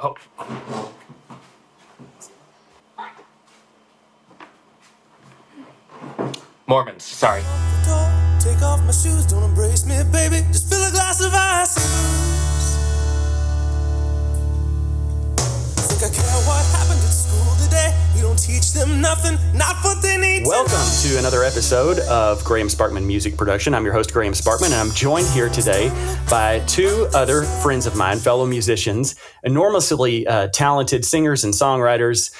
Oh. Mormons, sorry. Take off my shoes, don't embrace me, baby. Just fill a glass of ice. Think I care what happened at school today? You don't teach them nothing, not what they need. Welcome to another episode of Graham Sparkman Music Production. I'm your host, Graham Sparkman, and I'm joined here today by two other friends of mine, fellow musicians, enormously talented singers and songwriters.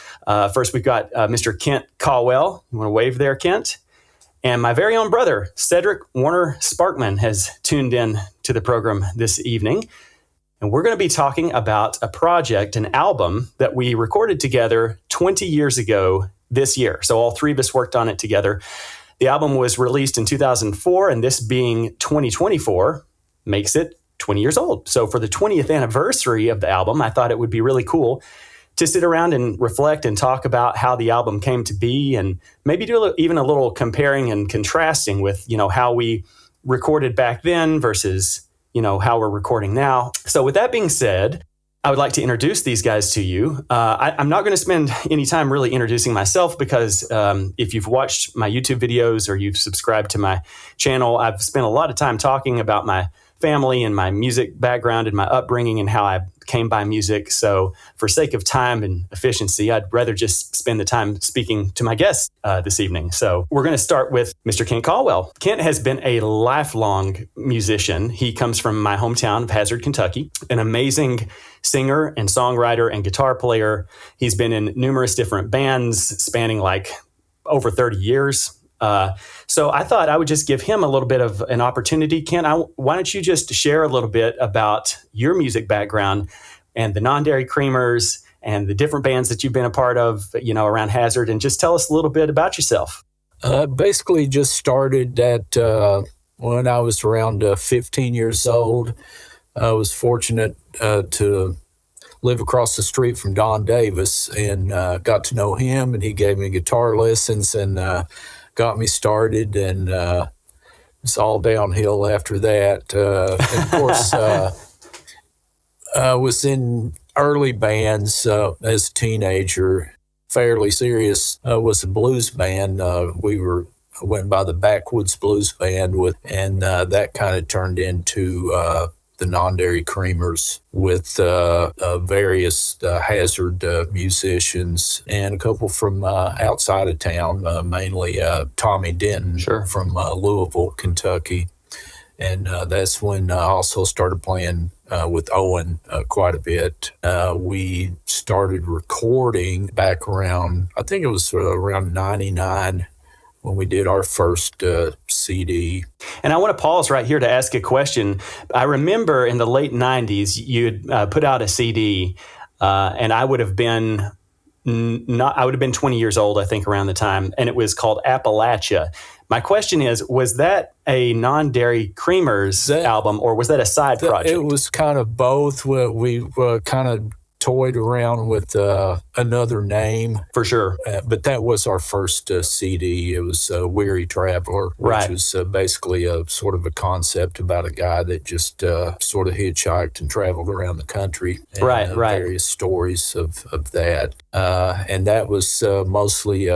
First, we've got Mr. Kent Caldwell. You want to wave there, Kent? And my very own brother, Cedric Warner Sparkman, has tuned in to the program this evening. And we're going to be talking about a project, an album that we recorded together 20 years ago this year. So all three of us worked on it together. The album was released in 2004, and this being 2024 makes it 20 years old. So for the 20th anniversary of the album, I thought it would be really cool to sit around and reflect and talk about how the album came to be, and maybe do even a little comparing and contrasting with, how we recorded back then versus, how we're recording now. So with that being said, I would like to introduce these guys to you. I'm not going to spend any time really introducing myself because if you've watched my YouTube videos or you've subscribed to my channel, I've spent a lot of time talking about my family and my music background and my upbringing and how I came by music. So for sake of time and efficiency, I'd rather just spend the time speaking to my guests this evening. So we're going to start with Mr. Kent Caldwell. Kent has been a lifelong musician. He comes from my hometown of Hazard, Kentucky, an amazing singer and songwriter and guitar player. He's been in numerous different bands spanning over 30 years. So I thought I would just give him a little bit of an opportunity. Kent, why don't you just share a little bit about your music background and the Non-Dairy Creamers and the different bands that you've been a part of, around Hazard, and just tell us a little bit about yourself. Basically just started at when I was around 15 years old. I was fortunate to live across the street from Don Davis and got to know him, and he gave me guitar lessons and got me started, and it's all downhill after that. And of course, I was in early bands as a teenager, fairly serious. Was a blues band. We went by the Backwoods Blues Band and that kind of turned into the Non-Dairy Creamers with various Hazard musicians and a couple from outside of town, mainly Tommy Denton from Louisville, Kentucky. And that's when I also started playing with Owen quite a bit. We started recording back around, I think it was around 99, when we did our first CD. And I want to pause right here to ask a question. I remember in the late 90s, you'd put out a CD, and I would have been 20 years old, I think, around the time, and it was called Appalachia. My question is, was that a Non-Dairy Creamers album, or was that a side project? It was kind of both. We kind of toyed around with another name. For sure. But that was our first CD. It was Weary Traveler, which was basically a sort of a concept about a guy that just sort of hitchhiked and traveled around the country. And, various stories of that. And that was mostly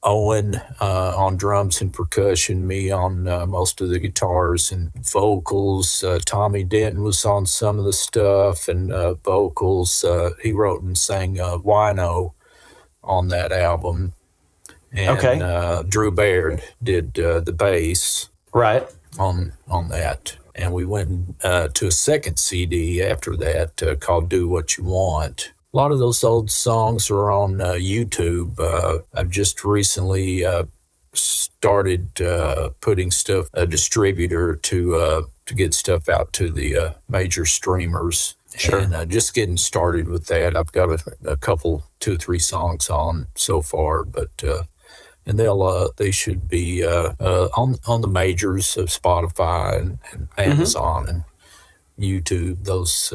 Owen on drums and percussion, me on most of the guitars and vocals. Tommy Denton was on some of the stuff and vocals. He wrote and sang Wino on that album. And Drew Baird did the bass on that. And we went to a second CD after that called Do What You Want. A lot of those old songs are on YouTube. I've just recently started putting stuff, a distributor to get stuff out to the major streamers. Sure. And just getting started with that. I've got a couple, 2-3 songs on so far, but and they should be on the majors of Spotify and Amazon and YouTube, those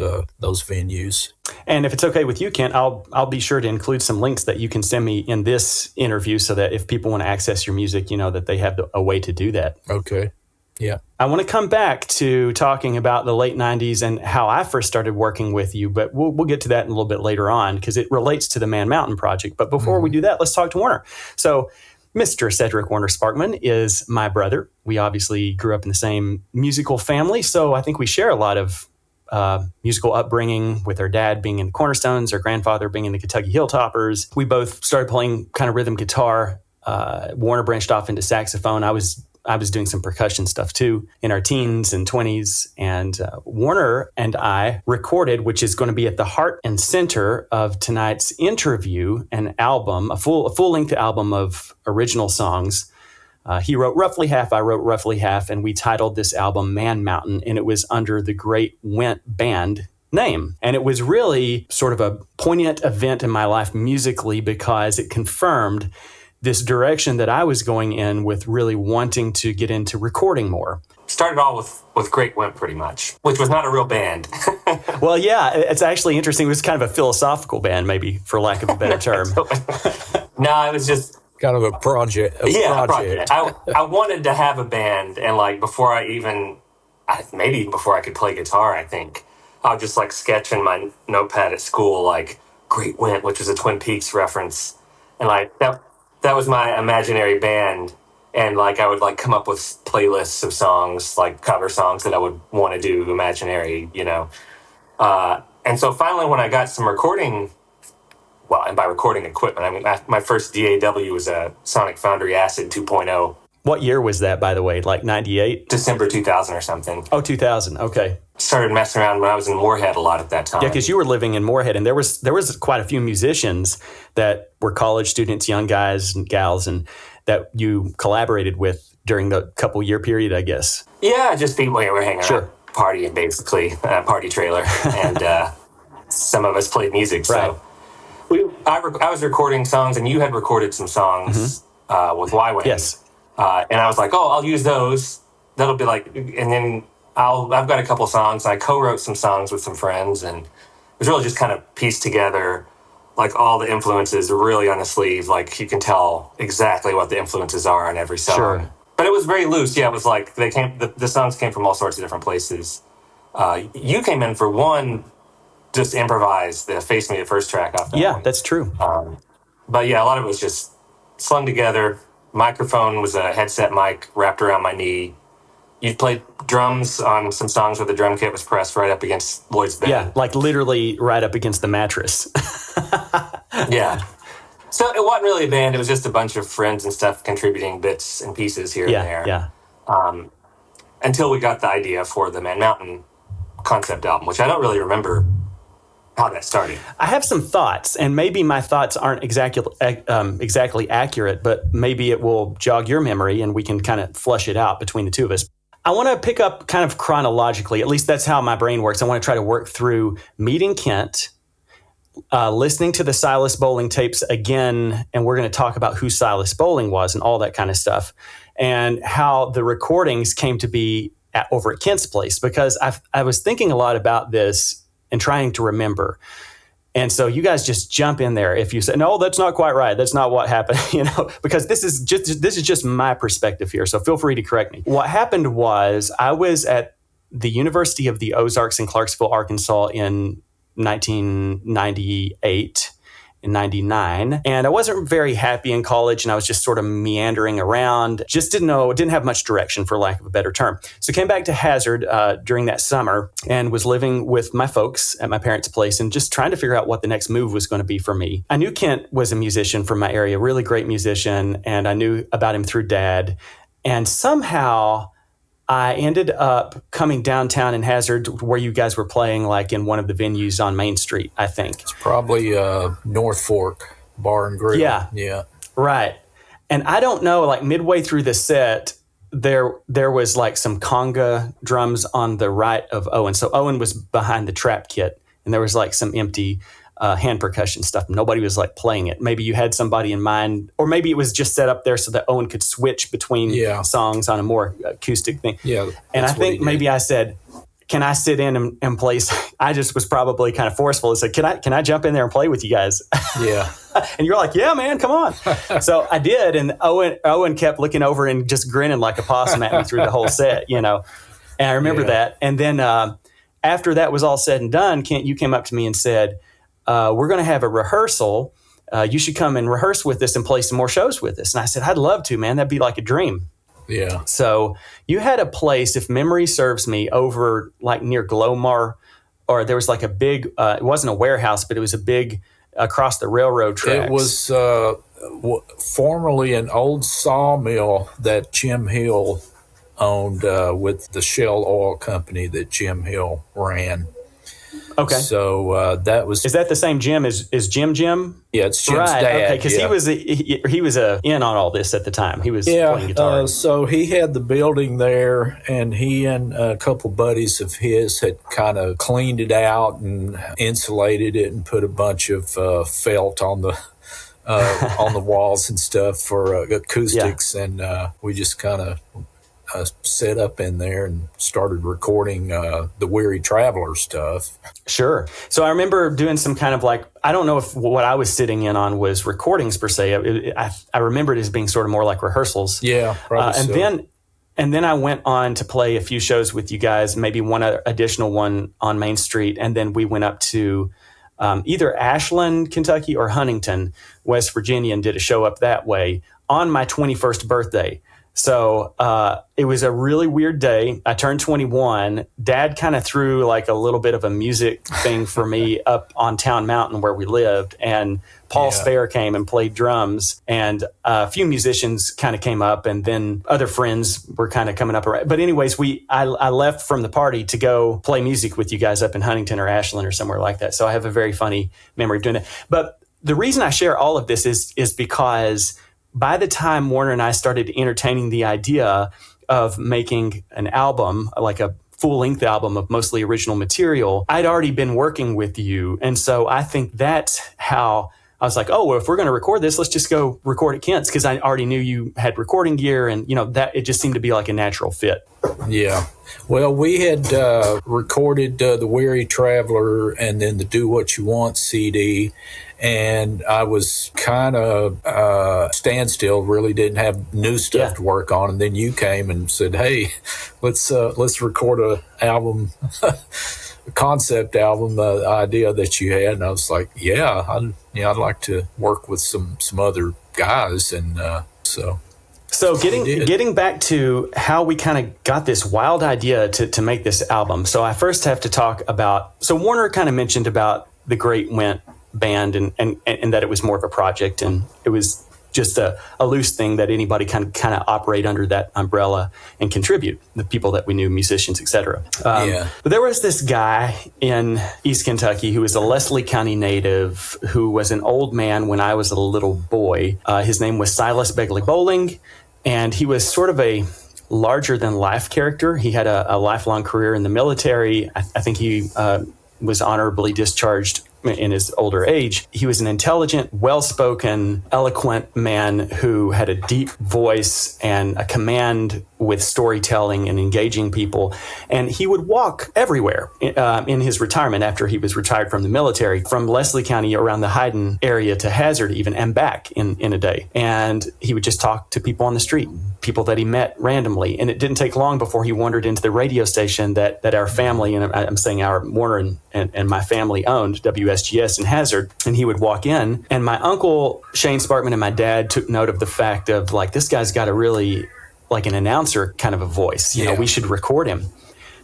venues. And if it's okay with you, Kent, I'll be sure to include some links that you can send me in this interview so that if people want to access your music, that they have a way to do that. Okay. Yeah. I want to come back to talking about the late 90s and how I first started working with you, but we'll get to that in a little bit later on because it relates to the Man Mountain project. But before we do that, let's talk to Warner. So Mr. Cedric Warner Sparkman is my brother. We obviously grew up in the same musical family, so I think we share a lot of musical upbringing with our dad being in the Cornerstones, our grandfather being in the Kentucky Hilltoppers. We both started playing kind of rhythm guitar. Warner branched off into saxophone. I was doing some percussion stuff too in our teens and 20s. And Warner and I recorded, which is going to be at the heart and center of tonight's interview, an album, a full-length album of original songs. He wrote roughly half, I wrote roughly half, and we titled this album Man Mountain, and it was under the Great Went Band name. And it was really sort of a poignant event in my life musically because it confirmed this direction that I was going in with really wanting to get into recording more. Started all with Great Wimp pretty much, which was not a real band. Well, yeah, it's actually interesting. It was kind of a philosophical band, maybe, for lack of a better term. No, it was just kind of a project. A project. I wanted to have a band, and like before maybe even before I could play guitar, I think I would just like sketch in my notepad at school like Great Wimp, which was a Twin Peaks reference, and like that was my imaginary band. And like I would like come up with playlists of songs, like cover songs that I would want to do imaginary, you know. And so finally, when I got some recording, well, and by recording equipment, I mean my first DAW was a Sonic Foundry Acid 2.0. What year was that, by the way? Like 98? December 2000 or something. Oh, 2000. Okay. Started messing around when I was in Moorhead a lot at that time. Yeah, because you were living in Moorhead, and there was quite a few musicians that were college students, young guys and gals, and that you collaborated with during the couple year period, I guess. Yeah, just people we were hanging Sure. out, partying basically, party trailer, and some of us played music. So I was recording songs, and you had recorded some songs with Y-Wing. Yes. And I was like, I'll use those. That'll be like, and then I've got a couple songs. I co-wrote some songs with some friends, and it was really just kind of pieced together like all the influences really on the sleeve. Like you can tell exactly what the influences are on every song. Sure. But it was very loose. Yeah, it was like the songs came from all sorts of different places. You came in for one, just improvise the Face Me the first track off that Yeah, one. that's true. But yeah, a lot of it was just slung together. Microphone was a headset mic wrapped around my knee. You played drums on some songs where the drum kit was pressed right up against Lloyd's bed. Yeah, like literally right up against the mattress. Yeah. So it wasn't really a band. It was just a bunch of friends and stuff contributing bits and pieces here and there. Yeah. Until we got the idea for the Man Mountain concept album, which I don't really remember how that started. I have some thoughts, and maybe my thoughts aren't exactly accurate, but maybe it will jog your memory and we can kind of flush it out between the two of us. I want to pick up kind of chronologically, at least that's how my brain works. I want to try to work through meeting Kent, listening to the Silas Bowling tapes again, and we're going to talk about who Silas Bowling was and all that kind of stuff, and how the recordings came to be over at Kent's place, because I was thinking a lot about this and trying to remember. And so you guys just jump in there if you say, no, that's not quite right. That's not what happened, because this is just my perspective here. So feel free to correct me. What happened was I was at the University of the Ozarks in Clarksville, Arkansas in 1998 and 99. And I wasn't very happy in college, and I was just sort of meandering around, just didn't have much direction, for lack of a better term. So came back to Hazard during that summer and was living with my folks at my parents' place and just trying to figure out what the next move was going to be for me. I knew Kent was a musician from my area, really great musician, and I knew about him through Dad. And somehow I ended up coming downtown in Hazard where you guys were playing, like in one of the venues on Main Street, I think. It's probably North Fork Bar and Grill. Yeah. Right. And I don't know, like midway through the set, there was like some conga drums on the right of Owen. So Owen was behind the trap kit, and there was like some empty hand percussion stuff. Nobody was like playing it. Maybe you had somebody in mind, or maybe it was just set up there so that Owen could switch between songs on a more acoustic thing. Yeah. And I think maybe I said, can I sit in and play? I just was probably kind of forceful and said, can I jump in there and play with you guys? Yeah. And you're like, yeah, man, come on. So I did. And Owen kept looking over and just grinning like a possum at me through the whole set, And I remember that. And then after that was all said and done, Kent, you came up to me and said, we're going to have a rehearsal. You should come and rehearse with us and play some more shows with us. And I said, I'd love to, man. That'd be like a dream. Yeah. So you had a place, if memory serves me, over like near Glomar, or there was like a big, it wasn't a warehouse, but it was a big across the railroad tracks. It was formerly an old sawmill that Jim Hill owned with the Shell Oil Company that Jim Hill ran. Okay. So that was. Is that the same Jim as Jim? Yeah, it's Jim's right, dad. Okay, because he was in on all this at the time. He was playing guitar. So he had the building there, and he and a couple buddies of his had kind of cleaned it out and insulated it and put a bunch of felt on the walls and stuff for acoustics, and we just kind of set up in there and started recording the Weary Traveler stuff. Sure. So I remember doing some kind of like, I don't know if what I was sitting in on was recordings per se. I remember it as being sort of more like rehearsals. Yeah, probably And then I went on to play a few shows with you guys, maybe one additional one on Main Street. And then we went up to either Ashland, Kentucky or Huntington, West Virginia, and did a show up that way on my 21st birthday. So it was a really weird day. I turned 21. Dad kind of threw like a little bit of a music thing for me up on Town Mountain where we lived. And Paul Spare came and played drums. And a few musicians kind of came up. And then other friends were kind of coming up. But anyways, I left from the party to go play music with you guys up in Huntington or Ashland or somewhere like that. So I have a very funny memory of doing that. But the reason I share all of this is because by the time Warner and I started entertaining the idea of making an album, like a full-length album of mostly original material, I'd already been working with you. And so I think that's how I was like, oh, well, if we're going to record this, let's just go record at Kent's, because I already knew you had recording gear, and that it just seemed to be like a natural fit. Yeah. Well, we had recorded the Weary Traveler and then the Do What You Want CD, and I was kind of standstill, really didn't have new stuff to work on. And then you came and said, hey, let's record a album, a concept album, the idea that you had. And I was like, I'd like to work with some other guys. And So getting back to how we kind of got this wild idea to make this album. So I first have to talk about, so Warner kind of mentioned about the Great Went band and that it was more of a project, and it was just a loose thing that anybody kind of operate under that umbrella and contribute, the people that we knew, musicians, etc. But there was this guy in East Kentucky who was a Leslie County native who was an old man when I was a little boy. His name was Silas Begley Bowling. And he was sort of a larger-than-life character. He had a lifelong career in the military. I think he was honorably discharged in his older age. He was an intelligent, well-spoken, eloquent man who had a deep voice and a command with storytelling and engaging people. And he would walk everywhere in his retirement after he was retired from the military, from Leslie County around the Hyden area to Hazard even, and back in a day. And he would just talk to people on the street, people that he met randomly. And it didn't take long before he wandered into the radio station that our family, and I'm saying our Warner and my family owned, WSGS in Hazard. And he would walk in, and my uncle Shane Sparkman and my dad took note of the fact of like, this guy's got a really like an announcer kind of a voice, we should record him.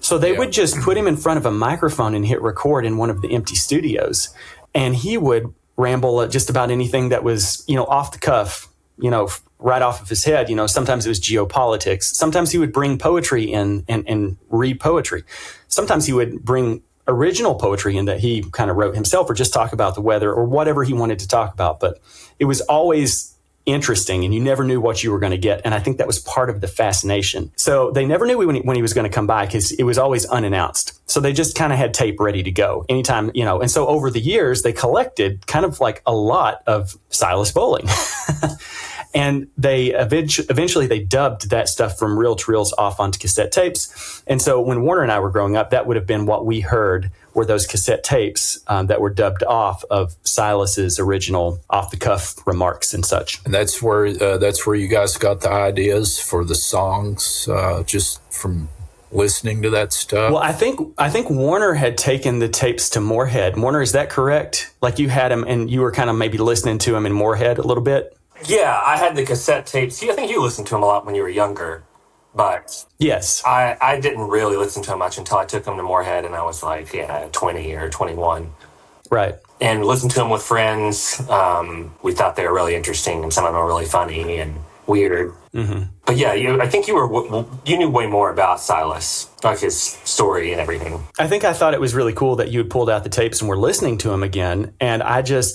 So they would just put him in front of a microphone and hit record in one of the empty studios. And he would ramble just about anything that was, off the cuff, right off of his head. Sometimes it was geopolitics. Sometimes he would bring poetry in and read poetry. Sometimes he would bring original poetry in that he kind of wrote himself, or just talk about the weather or whatever he wanted to talk about. But it was always interesting, and you never knew what you were going to get. And I think that was part of the fascination. So they never knew when he was going to come by, because it was always unannounced. So they just kind of had tape ready to go anytime, and so over the years they collected kind of like a lot of Silas Bowling. And they eventually they dubbed that stuff from reel to reels off onto cassette tapes. And so when Warner and I were growing up, that would have been what we heard were those cassette tapes that were dubbed off of Silas's original off-the-cuff remarks and such. And that's where you guys got the ideas for the songs, just from listening to that stuff. Well, I think Warner had taken the tapes to Moorhead. Warner, is that correct? Like you had him, and you were kind of maybe listening to him in Moorhead a little bit. Yeah, I had the cassette tapes. I think you listened to him a lot when you were younger, but yes, I didn't really listen to him much until I took him to Moorhead, and I was like, 20 or 21. Right. And listened to him with friends. We thought they were really interesting, and some of them were really funny and weird. Mm-hmm. But yeah, I think you knew way more about Silas, like his story and everything. I think I thought it was really cool that you had pulled out the tapes and were listening to him again. And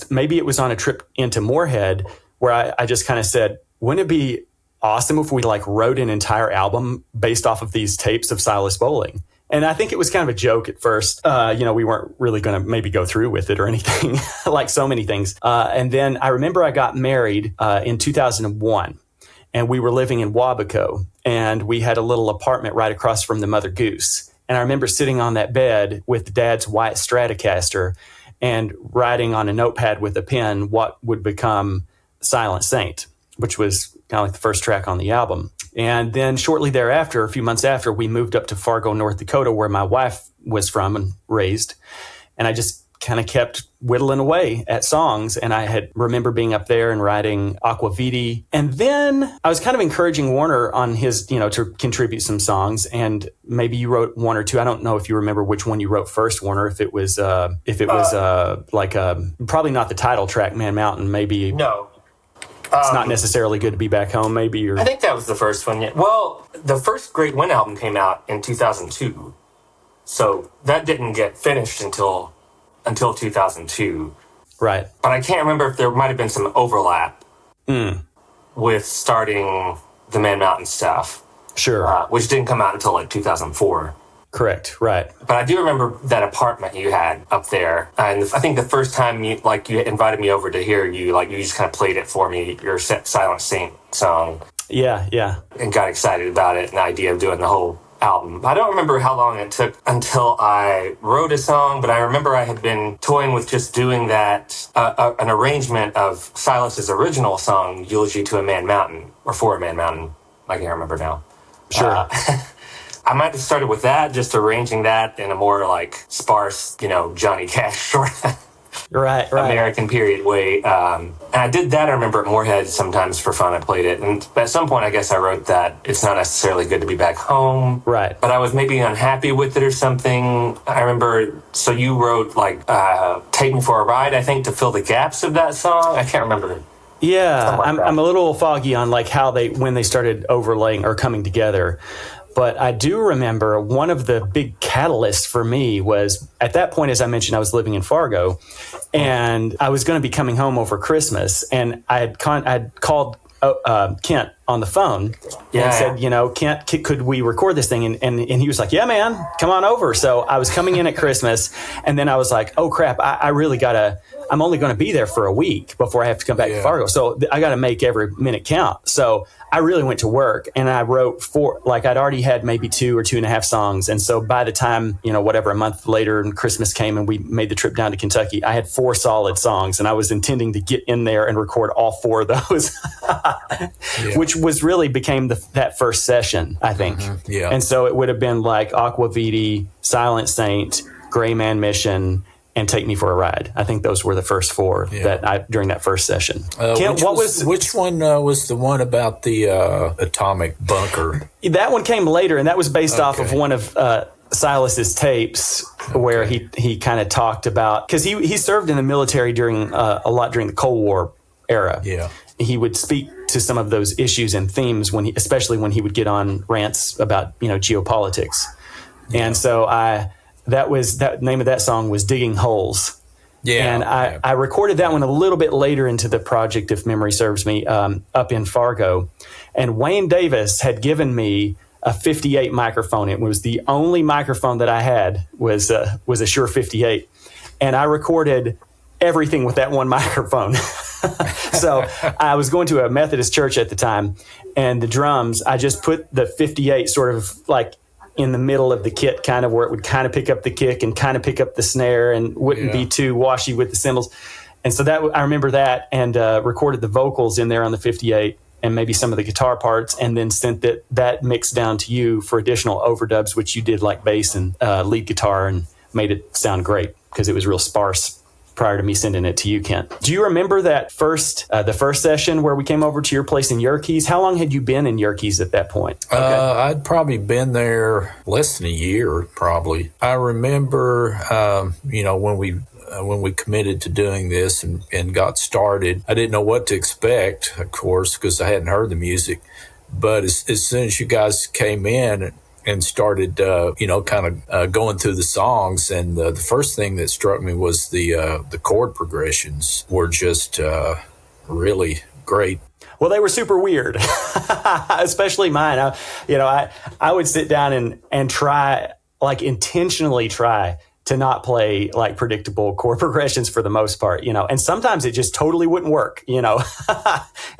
maybe it was on a trip into Moorhead where I just kind of said, wouldn't it be awesome if we like wrote an entire album based off of these tapes of Silas Bowling? And I think it was kind of a joke at first. We weren't really going to maybe go through with it or anything, like so many things. And then I remember I got married in 2001, and we were living in Wabaco, and we had a little apartment right across from the Mother Goose. And I remember sitting on that bed with Dad's white Stratocaster and writing on a notepad with a pen what would become Silent Saint, which was kind of like the first track on the album. And then shortly thereafter, a few months after, we moved up to Fargo, North Dakota, where my wife was from and raised. And I just kind of kept whittling away at songs. And I remember being up there and writing Aqua Vitae. And then I was kind of encouraging Warner on his, to contribute some songs. And maybe you wrote one or two. I don't know if you remember which one you wrote first, Warner, if it was probably not the title track, Man Mountain, maybe. No. It's not necessarily good to be back home, maybe. Or I think that was the first one. Yeah. Well, the first Great Win album came out in 2002, so that didn't get finished until 2002. Right. But I can't remember if there might have been some overlap with starting the Man Mountain stuff. Sure. Which didn't come out until like 2004. Correct. Right. But I do remember that apartment you had up there. And I think the first time you invited me over to hear you, you just kind of played it for me, your Silent Saint song. Yeah. Yeah. And got excited about it and the idea of doing the whole album. I don't remember how long it took until I wrote a song, but I remember I had been toying with just doing that, an arrangement of Silas's original song, Eulogy to a Man Mountain, or For a Man Mountain. I can't remember now. Sure. I might have started with that, just arranging that in a more sparse, Johnny Cash sort of right. American period way. And I did that, I remember, at Moorhead sometimes for fun. I played it. And at some point, I guess I wrote that it's not necessarily good to be back home. Right. But I was maybe unhappy with it or something. I remember, so you wrote, Take Me for a Ride, I think, to fill the gaps of that song. I can't remember. Yeah, I'm a little foggy on when they started overlaying or coming together. But I do remember one of the big catalysts for me was, at that point, as I mentioned, I was living in Fargo, and I was going to be coming home over Christmas, and I'd called Kent on the phone and said, Kent, could we record this thing? And he was like, yeah, man, come on over. So I was coming in at Christmas, and then I was like, oh crap, I really I'm only going to be there for a week before I have to come back to Fargo. So I got to make every minute count. So I really went to work, and I wrote I'd already had maybe 2 or 2.5 songs. And so by the time, a month later and Christmas came and we made the trip down to Kentucky, I had 4 solid songs, and I was intending to get in there and record all 4 of those, which was really became that first session, I think. Mm-hmm. Yeah. And so it would have been like Aqua Vitae, Silent Saint, Gray Man Mission, and Take Me for a Ride. I think those were the first 4 during that first session. Kent, which one was the one about the atomic bunker? That one came later, and that was based off of one of Silas's tapes, where he kind of talked about, because he served in the military during the Cold War era. Yeah, he would speak to some of those issues and themes especially when he would get on rants about geopolitics, and so that name of that song was Digging Holes. Yeah. And I recorded that one a little bit later into the project, if memory serves me, up in Fargo. And Wayne Davis had given me a 58 microphone. It was the only microphone that I had was a Shure 58. And I recorded everything with that one microphone. So I was going to a Methodist church at the time, and the drums, I just put the 58 sort of like in the middle of the kit, kind of where it would kind of pick up the kick and kind of pick up the snare and wouldn't be too washy with the cymbals. And so that I remember that, and recorded the vocals in there on the 58 and maybe some of the guitar parts, and then sent that mix down to you for additional overdubs, which you did like bass and lead guitar, and made it sound great because it was real sparse prior to me sending it to you, Kent. Do you remember that the first session where we came over to your place in Yerkes? How long had you been in Yerkes at that point? Okay. I'd probably been there less than a year, probably. I remember, when we committed to doing this and got started, I didn't know what to expect, of course, because I hadn't heard the music. But as soon as you guys came in and started, going through the songs, and the first thing that struck me was the chord progressions were just really great. Well, they were super weird, especially mine. I would sit down and try, like intentionally try to not play like predictable chord progressions for the most part, and sometimes it just totally wouldn't work, and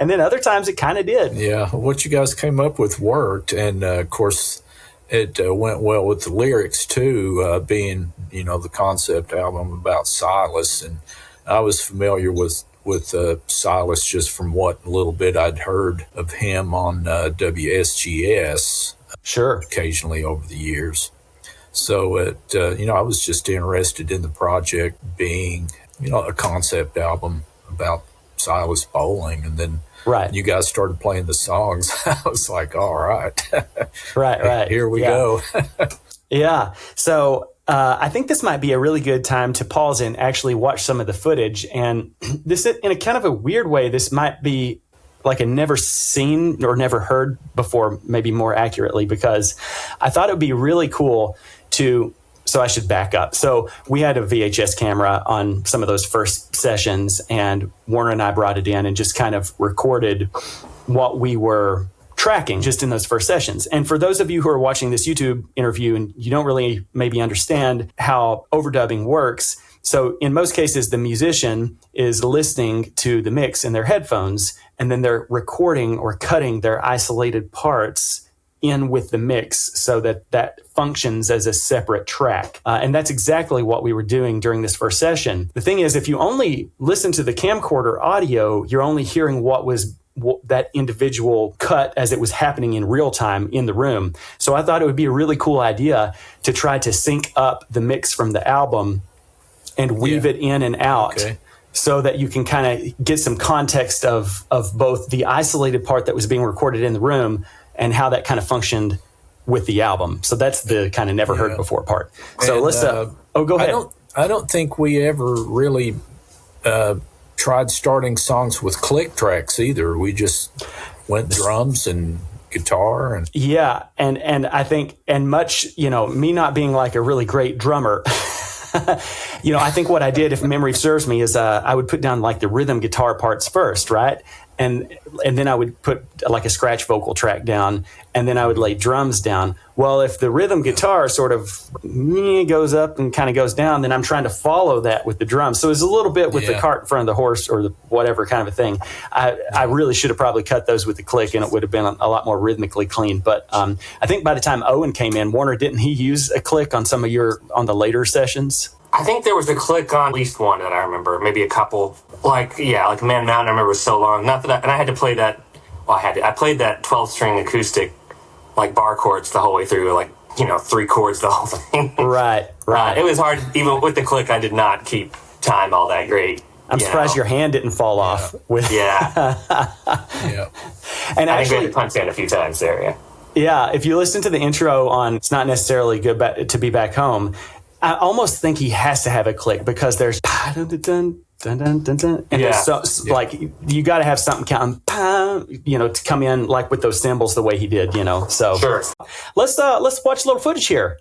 then other times it kind of did. Yeah, what you guys came up with worked, and of course, it went well with the lyrics too, being the concept album about Silas, and I was familiar with Silas just from what little bit I'd heard of him on WSGS, sure, occasionally over the years. So I was just interested in the project being a concept album about Silas Bowling, and then. Right. You guys started playing the songs. I was like, all right. Right. Here we go. Yeah. So I think this might be a really good time to pause and actually watch some of the footage. And this, in a kind of a weird way, this might be like a never seen or never heard before, maybe more accurately, because I thought it would be really cool so I should back up. So we had a VHS camera on some of those first sessions, and Warner and I brought it in and just kind of recorded what we were tracking just in those first sessions. And for those of you who are watching this YouTube interview and you don't really maybe understand how overdubbing works, so in most cases, the musician is listening to the mix in their headphones, and then they're recording or cutting their isolated parts in with the mix so that functions as a separate track. And that's exactly what we were doing during this first session. The thing is, if you only listen to the camcorder audio, you're only hearing what that individual cut as it was happening in real time in the room. So I thought it would be a really cool idea to try to sync up the mix from the album and weave it in and out. Okay. So that you can kind of get some context of both the isolated part that was being recorded in the room and how that kind of functioned with the album. So that's the kind of never heard before part. So and, let's, go ahead. I don't think we ever really tried starting songs with click tracks either. We just went drums and guitar. And and I think, and much, me not being like a really great drummer, I think what I did, if memory serves me, is I would put down like the rhythm guitar parts first, right? And then I would put like a scratch vocal track down, and then I would lay drums down. Well, if the rhythm guitar sort of goes up and kind of goes down, then I'm trying to follow that with the drums. So it's a little bit with the cart in front of the horse or the whatever kind of a thing. I really should have probably cut those with the click, and it would have been a lot more rhythmically clean. But I think by the time Owen came in, Warner, didn't he use a click on on the later sessions? I think there was a click on at least one that I remember, maybe a couple. Like Man Mountain, I remember was so long. Not that I had to play that. Well, I played that 12-string acoustic, like bar chords the whole way through, like 3 chords the whole thing. Right. It was hard, even with the click. I did not keep time all that great. I'm surprised your hand didn't fall off. With yeah. And I think we had to punch in a few times there. Yeah. Yeah. If you listen to the intro on "It's Not Necessarily Good to Be Back Home," I almost think he has to have a click because there's dun dun dun dun dun dun, and there's like you got to have something counting, to come in like with those cymbals the way he did, So sure. Let's watch a little footage here.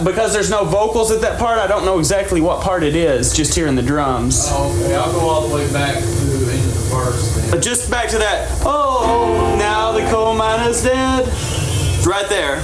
because there's no vocals at that part, I don't know exactly what part it is, just hearing the drums. Oh, okay, I'll go all the way back to the end of the verse then. But just back to that, oh, now the coal mine is dead. Right there.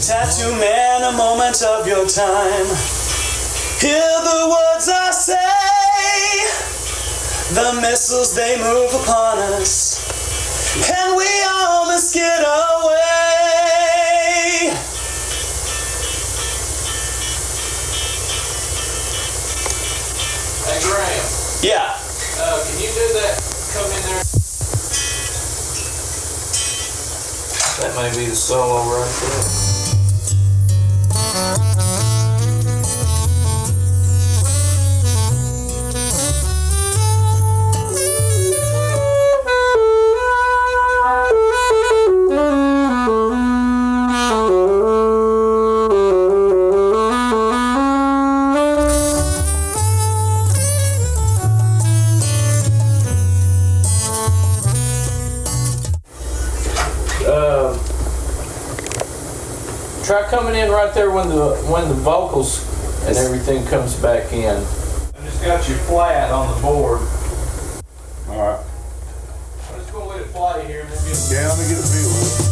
Tattoo man, a moment of your time. Hear the words I say. The missiles, they move upon us, and we almost get away. Hey, Graham. Yeah. Can you do that? Come in there. That may be the solo right there. Try coming in right there when the vocals and everything comes back in. I just got you flat on the board. All right. I'm just gonna let it play here and then get. Yeah, let me get a feel of it.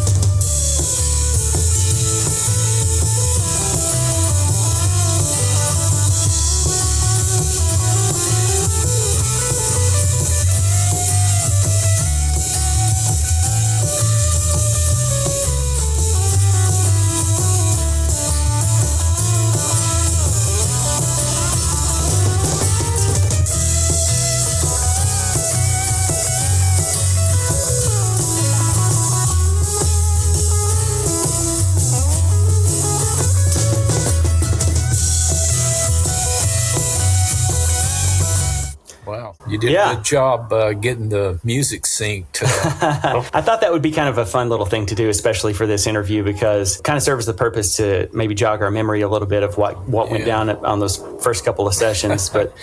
Wow, you did a good job getting the music synced. I thought that would be kind of a fun little thing to do, especially for this interview, because it kind of serves the purpose to maybe jog our memory a little bit of what went down on those first couple of sessions. But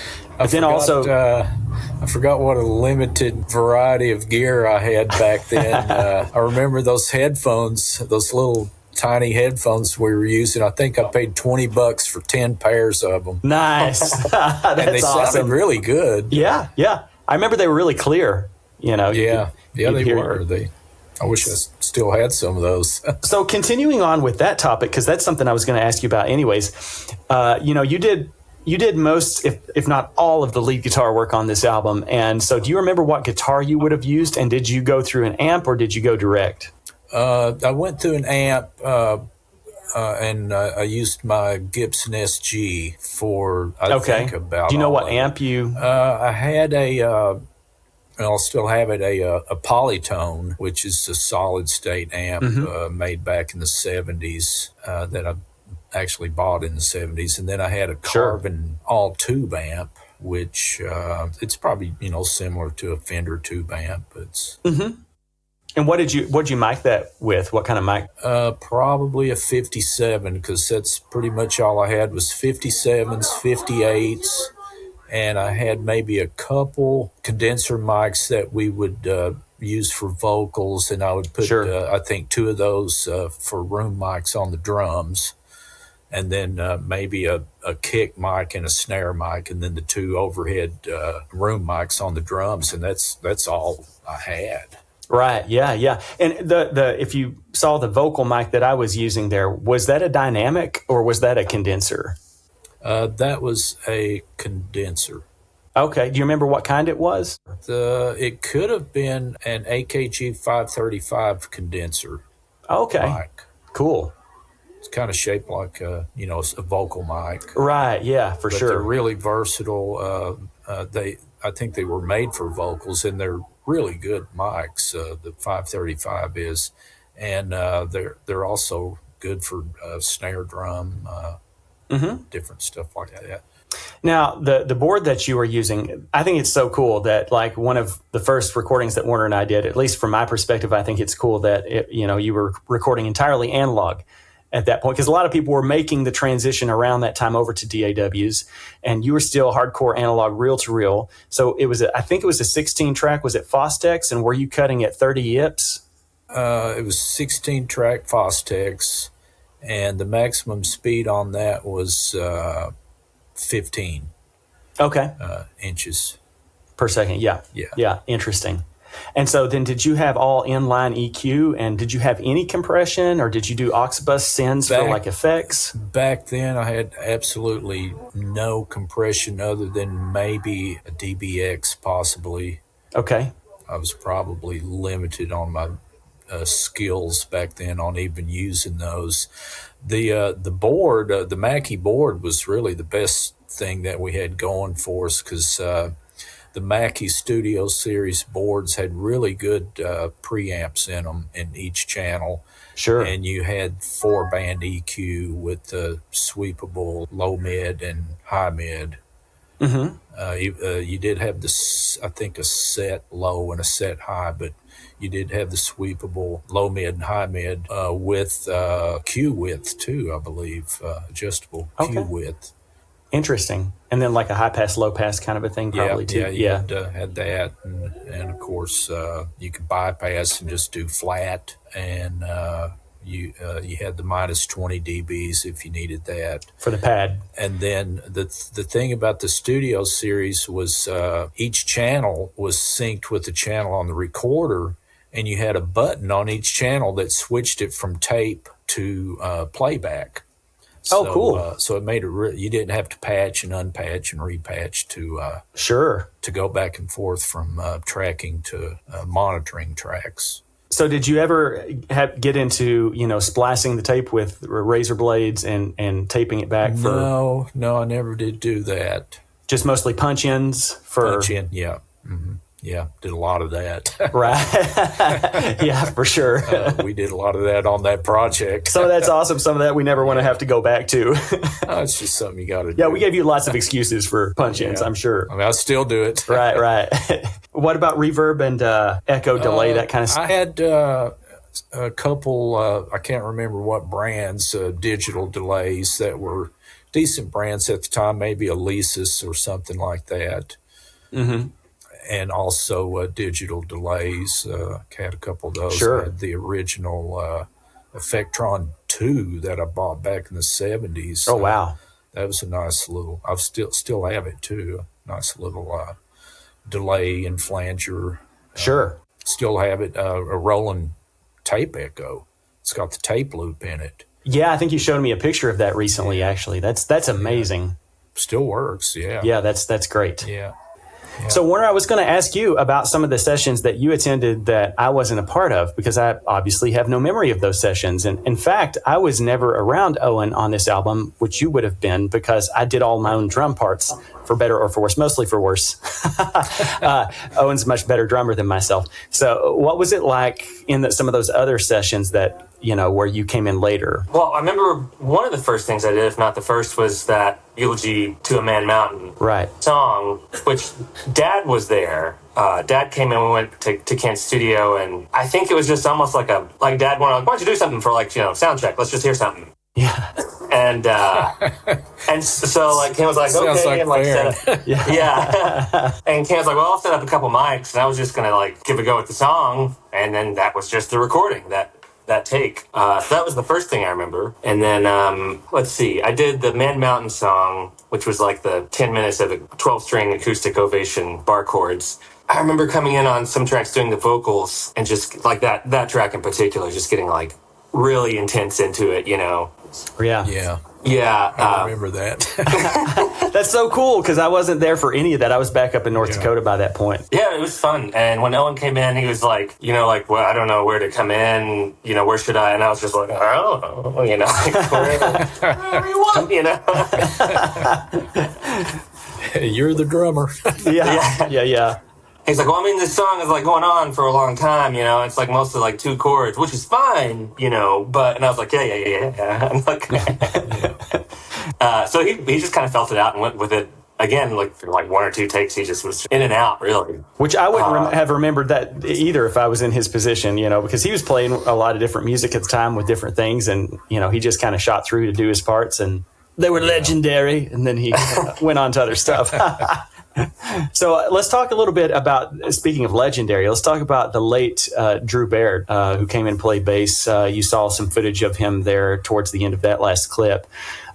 then also, I forgot what a limited variety of gear I had back then. I remember those headphones, those little tiny headphones we were using. I think I paid $20 for 10 pairs of them. Nice. That's and they awesome. sounded really good. Yeah. I remember they were really clear. You know. Yeah, they were. I wish I still had some of those. So continuing on with that topic, because that's something I was going to ask you about anyways. You did you did most, if not all, of the lead guitar work on this album. And so do you remember what guitar you would have used? And did you go through an amp or did you go direct? I went through an amp, and I used my Gibson SG for, I think, about. Do you know what amp you? I had I'll still have it, a Polytone, which is a solid state amp made back in the 70s that I actually bought in the 70s. And then I had a Carbon all tube amp, which it's probably, similar to a Fender tube amp. It's And what'd you mic that with? What kind of mic? probably a 57, because that's pretty much all I had was 57s, 58s, and I had maybe a couple condenser mics that we would use for vocals, and I would put, I think, 2 of those for room mics on the drums, and then maybe a kick mic and a snare mic, and then the 2 overhead room mics on the drums, and that's all I had. Right. Yeah. And the if you saw the vocal mic that I was using there, was that a dynamic or was that a condenser? That was a condenser. Okay. Do you remember what kind it was? It could have been an AKG 535 condenser. Okay. Mic. Cool. It's kind of shaped like a vocal mic. Right. Yeah, for but sure. They're really versatile. I think they were made for vocals, and they're really good mics. The 535 is, and they're also good for snare drum, different stuff like that. Now, the board that you were using, I think it's so cool that, like, one of the first recordings that Warner and I did, at least from my perspective, I think it's cool that you were recording entirely analog at that point, because a lot of people were making the transition around that time over to DAWs, and you were still hardcore analog, reel to reel. So I think it was a 16 track. Was it Fostex? And were you cutting at 30 yips? It was 16 track Fostex, and the maximum speed on that was 15 inches per second. Yeah. Interesting. And so then did you have all inline EQ, and did you have any compression, or did you do aux bus sends for like effects? Back then I had absolutely no compression other than maybe a DBX possibly. Okay. I was probably limited on my skills back then on even using those. The board, the Mackie board, was really the best thing that we had going for us, because the Mackie Studio Series boards had really good preamps in them in each channel. Sure. And you had 4-band EQ with the sweepable low mid and high mid. You did have this, I think, a set low and a set high, but you did have the sweepable low mid and high mid with Q width too, I believe, adjustable Q width. Interesting. And then like a high pass, low pass kind of a thing probably too. Yeah, had that. And of course, you could bypass and just do flat. And you had the minus 20 dBs if you needed that. For the pad. And then the thing about the Studio Series was each channel was synced with the channel on the recorder, and you had a button on each channel that switched it from tape to playback. So, cool. So it made it you didn't have to patch and unpatch and repatch to go back and forth from tracking to monitoring tracks. So did you ever get into, splicing the tape with razor blades and taping it back? No, I never did do that. Just mostly punch-ins for... Punch-in, yeah. Mm-hmm. Yeah, did a lot of that. Right. Yeah, for sure. We did a lot of that on that project. Some of that's awesome. Some of that we never want to have to go back to. It's just something you got to do. Yeah, we gave you lots of excuses for punch-ins, I'm sure. I mean, I still do it. Right. What about reverb and echo delay, that kind of stuff? I had a couple, I can't remember what brands, digital delays that were decent brands at the time, maybe Alesis or something like that. Mm-hmm. And also digital delays. Had a couple of those. Sure. I had the original Effectron 2 that I bought back in the 70s. Oh, wow. That was a nice little, I still have it too. Nice little delay and flanger. Sure. Still have it. A Roland tape echo. It's got the tape loop in it. Yeah, I think you showed me a picture of that recently, actually. That's amazing. still works. Yeah. Yeah, that's great. Yeah. So, Warner, I was going to ask you about some of the sessions that you attended that I wasn't a part of, because I obviously have no memory of those sessions. And in fact, I was never around Owen on this album, which you would have been, because I did all my own drum parts, for better or for worse, mostly for worse. Owen's a much better drummer than myself. So what was it like in some of those other sessions that, where you came in later? Well, I remember one of the first things I did, if not the first, was that Eulogy to a Man Mountain song, which Dad was there. Dad came in, we went to Kent's studio, and I think it was just almost like Dad wanted, why don't you do something for sound check? Let's just hear something. Yeah. And so Ken was like, okay, and set up, yeah. And Ken was like, well, I'll set up a couple mics, and I was just gonna give a go at the song, and then that was just the recording, that take. So that was the first thing I remember. And then, let's see, I did the Man Mountain song, which was the 10 minutes of a 12-string acoustic ovation bar chords. I remember coming in on some tracks doing the vocals, and just that track in particular, just getting really intense into it, Yeah. Yeah. I remember that. That's so cool, because I wasn't there for any of that. I was back up in North Dakota by that point. Yeah, it was fun. And when Owen came in, he was well, I don't know where to come in, where should I? And I was just I don't know, wherever you want, You're the drummer. Yeah. He's like, well, this song is going on for a long time, it's mostly 2 chords, which is fine, but, and I was like, yeah. I'm so he just kind of felt it out and went with it again, for 1 or 2 takes. He just was in and out, really. Which I wouldn't have remembered that either if I was in his position, because he was playing a lot of different music at the time with different things, and, he just kind of shot through to do his parts, and they were legendary, and then he went on to other stuff. So let's talk a little bit about, speaking of legendary, let's talk about the late Drew Baird, who came in and played bass. You saw some footage of him there towards the end of that last clip.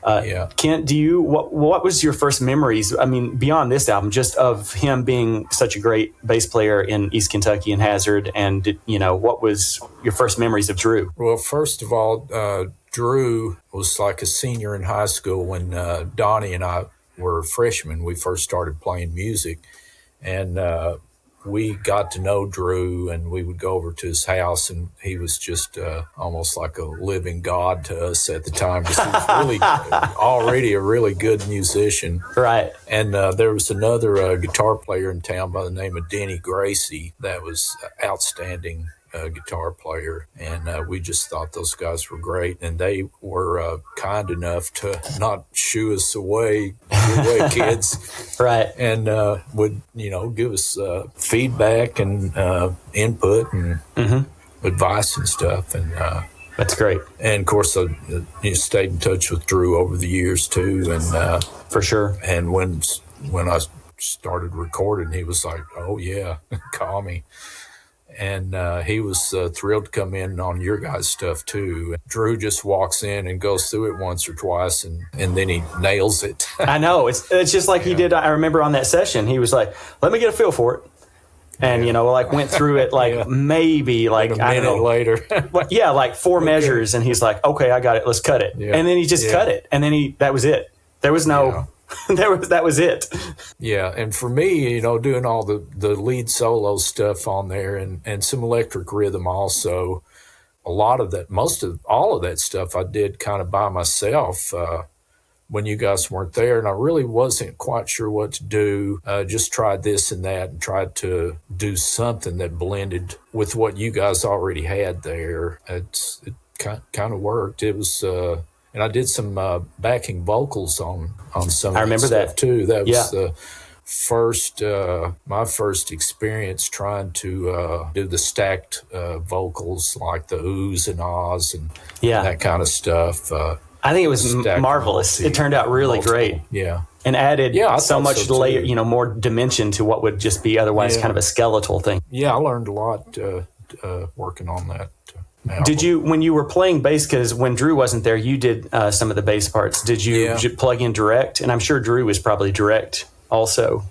Kent, what was your first memories, beyond this album, just of him being such a great bass player in East Kentucky and Hazard, and, what was your first memories of Drew? Well, first of all, Drew was a senior in high school when Donnie and I were freshmen. We first started playing music, and we got to know Drew, and we would go over to his house, and he was just almost like a living god to us at the time, because he was really already a really good musician. Right. And there was another guitar player in town by the name of Denny Gracie that was outstanding guitar player, and we just thought those guys were great, and they were kind enough to not shoo us away, kids, right, and would give us feedback and input and advice and stuff, and that's great. And of course, I stayed in touch with Drew over the years too, and for sure. And when I started recording, he was like, "Oh yeah, call me." And he was thrilled to come in on your guys' stuff too. Drew just walks in and goes through it once or twice, and then he nails it. I know. It's just like he did. I remember on that session, he was like, "Let me get a feel for it," and went through it maybe a minute later. 4 measures, and he's like, "Okay, I got it. Let's cut it." And then he just cut it, and then that was it. There was no. Yeah. that was it. Yeah, and for me, doing all the lead solo stuff on there and some electric rhythm also, a lot of that, all of that stuff I did kind of by myself when you guys weren't there, and I really wasn't quite sure what to do. Just tried this and that and tried to do something that blended with what you guys already had there. It kind of worked. It was... and I did some backing vocals on some of that stuff too. That was the first, my first experience trying to do the stacked vocals, like the oohs and ahs and that kind of stuff. I think it was marvelous. It turned out really great. Yeah. And added so much layer, more dimension to what would just be otherwise kind of a skeletal thing. Yeah, I learned a lot working on that. Did you, when you were playing bass, because when Drew wasn't there, you did some of the bass parts, did you plug in direct? And I'm sure Drew was probably direct also.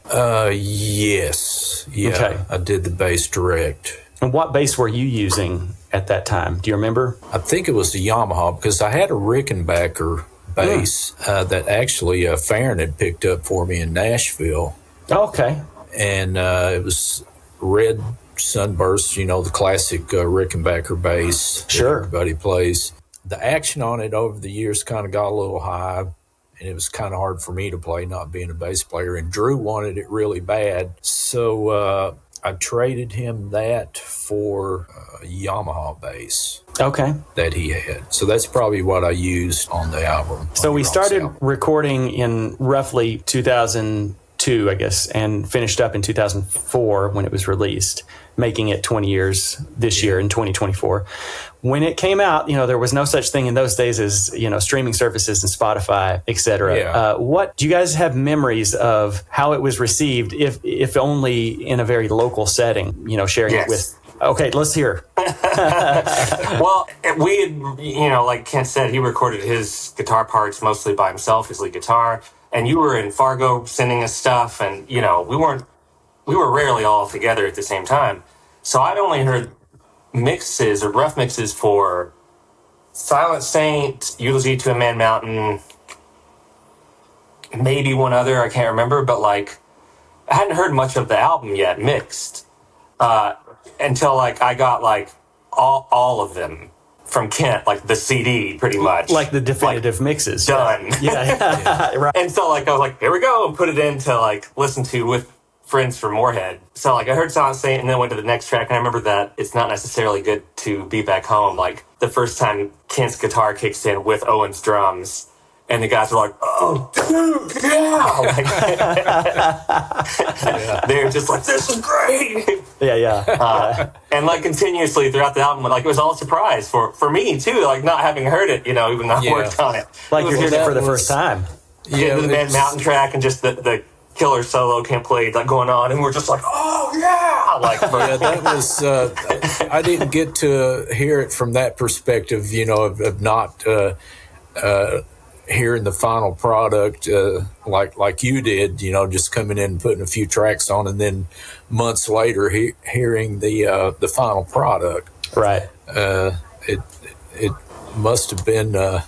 Yes. Yeah, okay. I did the bass direct. And what bass were you using at that time? Do you remember? I think it was the Yamaha, because I had a Rickenbacker bass that actually Farron had picked up for me in Nashville. Okay. And it was red sunburst, the classic Rickenbacker bass that everybody plays. The action on it over the years kind of got a little high, and it was kind of hard for me to play, not being a bass player. And Drew wanted it really bad, so I traded him that for a Yamaha bass. Okay. That he had. So that's probably what I used on the album. So we started recording in roughly 2002, I guess, and finished up in 2004 when it was released, making it 20 years this year in 2024. When it came out, there was no such thing in those days as, streaming services and Spotify, et cetera. Yeah. What do you guys have memories of how it was received, if only in a very local setting, sharing it with? Okay, let's hear. Well, we had, like Kent said, he recorded his guitar parts mostly by himself, his lead guitar. And you were in Fargo sending us stuff, and, we were rarely all together at the same time. So I'd only heard mixes or rough mixes for Silent Saint, Eulogy to a Man Mountain, maybe one other, I can't remember, but I hadn't heard much of the album yet mixed until I got all of them from Kent, the CD pretty much, like the definitive mixes done. Yeah. Right. And so I was here we go, and put it in to listen to with friends for Moorhead. So I heard Silent Saint and then went to the next track, and I remember that it's not necessarily good to be back home. The first time Kent's guitar kicks in with Owen's drums, and the guys are like, "Oh, dude, yeah!" They're just like, "This is great." Yeah. And continuously throughout the album, it was all a surprise for me too. Not having heard it, even though I worked on it. You're hearing it for the first time. Yeah, the Man Mountain track and just the killer solo Kent played going on, and we're just oh yeah, that was I didn't get to hear it from that perspective, of not hearing the final product like you did, just coming in and putting a few tracks on, and then months later hearing the final product. Right. It must have been a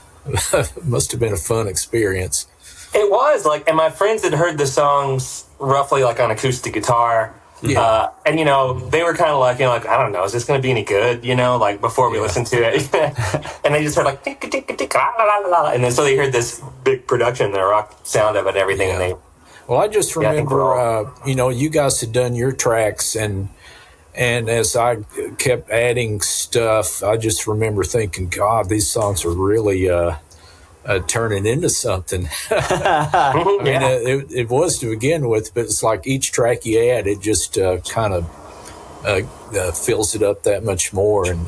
fun experience. It was and my friends had heard the songs roughly on acoustic guitar. Yeah. And they were kind of I don't know, is this going to be any good? Before we listened to it, and they just heard tick, tick, tick, la, la, la, la. And then so they heard this big production, the rock sound of it and everything. Yeah. And they, well, I just remember, you guys had done your tracks, and as I kept adding stuff, I just remember thinking, God, these songs are really turning into something. It was to begin with, but it's each track you add, it just kind of fills it up that much more, and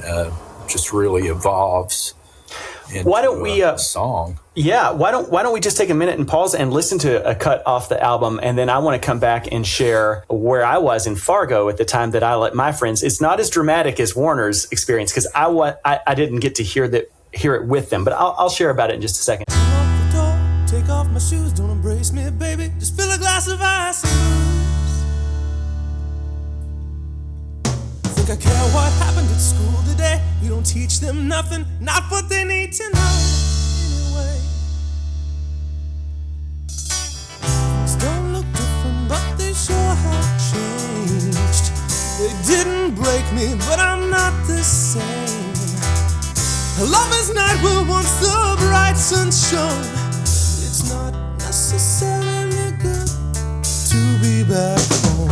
just really evolves into a song. Yeah, why don't we just take a minute and pause and listen to a cut off the album, and then I want to come back and share where I was in Fargo at the time that I let my friends. It's not as dramatic as Warner's experience, because I didn't get to hear it with them, but I'll share about it in just a second. Lock the door, take off my shoes, don't embrace me, baby. Just fill a glass of ice and booze. Think I care what happened at school today? You don't teach them nothing, not what they need to know anyway. Things don't look different, but they sure have changed. They didn't break me, but I'm not the same. A lover's night will once the bright sun shone. It's not necessarily good to be back home.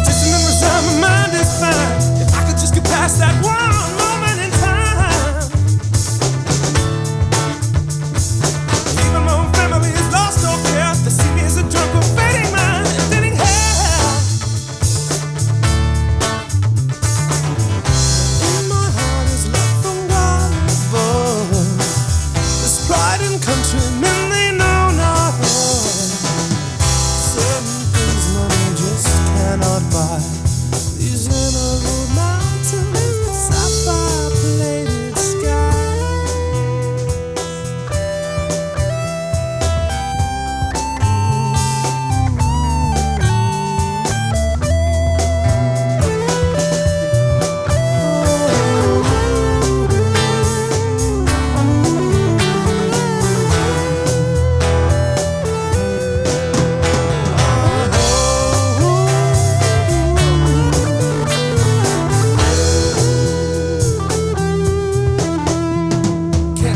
Distant and resigned, my mind is fine. If I could just get past that one moment in time.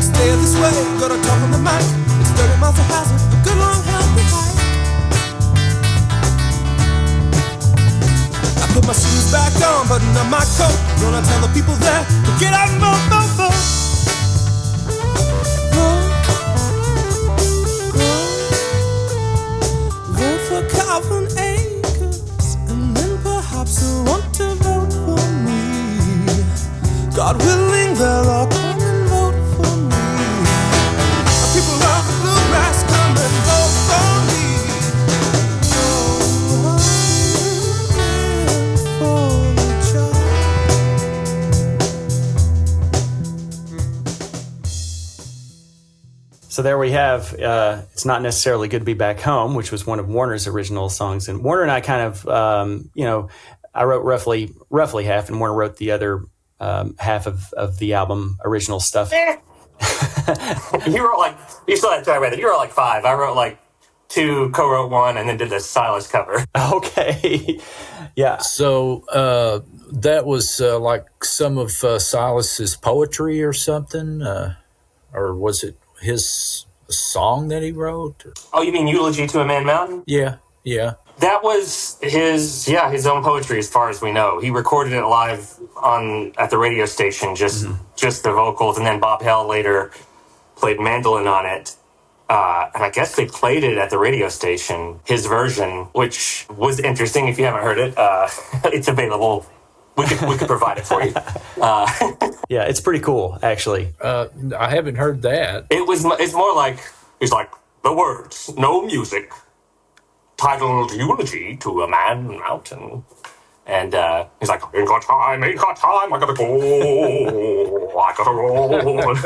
Stay this way, gotta talk on the mic. It's 30 miles to hazard, a good long healthy hike. I put my shoes back on, button up my coat. Gonna tell the people there to get out and vote, vote, vote. Vote for Calvin Acres, and then perhaps you'll want to vote for me. God willing, they'll all come and vote for me. People of the bluegrass, come and vote for me. Oh, I'm for the job. So there we have, It's Not Necessarily Good to Be Back Home, which was one of Warner's original songs. And Warner and I kind of, I wrote roughly half, and Warner wrote the other half of the album original stuff. You wrote you still have to read it. You wrote 5. I wrote 2, co-wrote 1, and then did the Silas cover. Okay. Yeah. So that was some of Silas's poetry or something, or was it his song that he wrote? Oh, you mean Eulogy to a Man Mountain? Yeah. That was his own poetry, as far as we know. He recorded it live at the radio station, just the vocals, and then Bob Hell later played mandolin on it. And I guess they played it at the radio station, his version, which was interesting. If you haven't heard it, it's available. We could provide it for you. Yeah, it's pretty cool, actually. I haven't heard that. It's more like, he's like, the words, no music, titled Eulogy to a Man Mountain. And he's like, ain't got time, I gotta go, I gotta roll.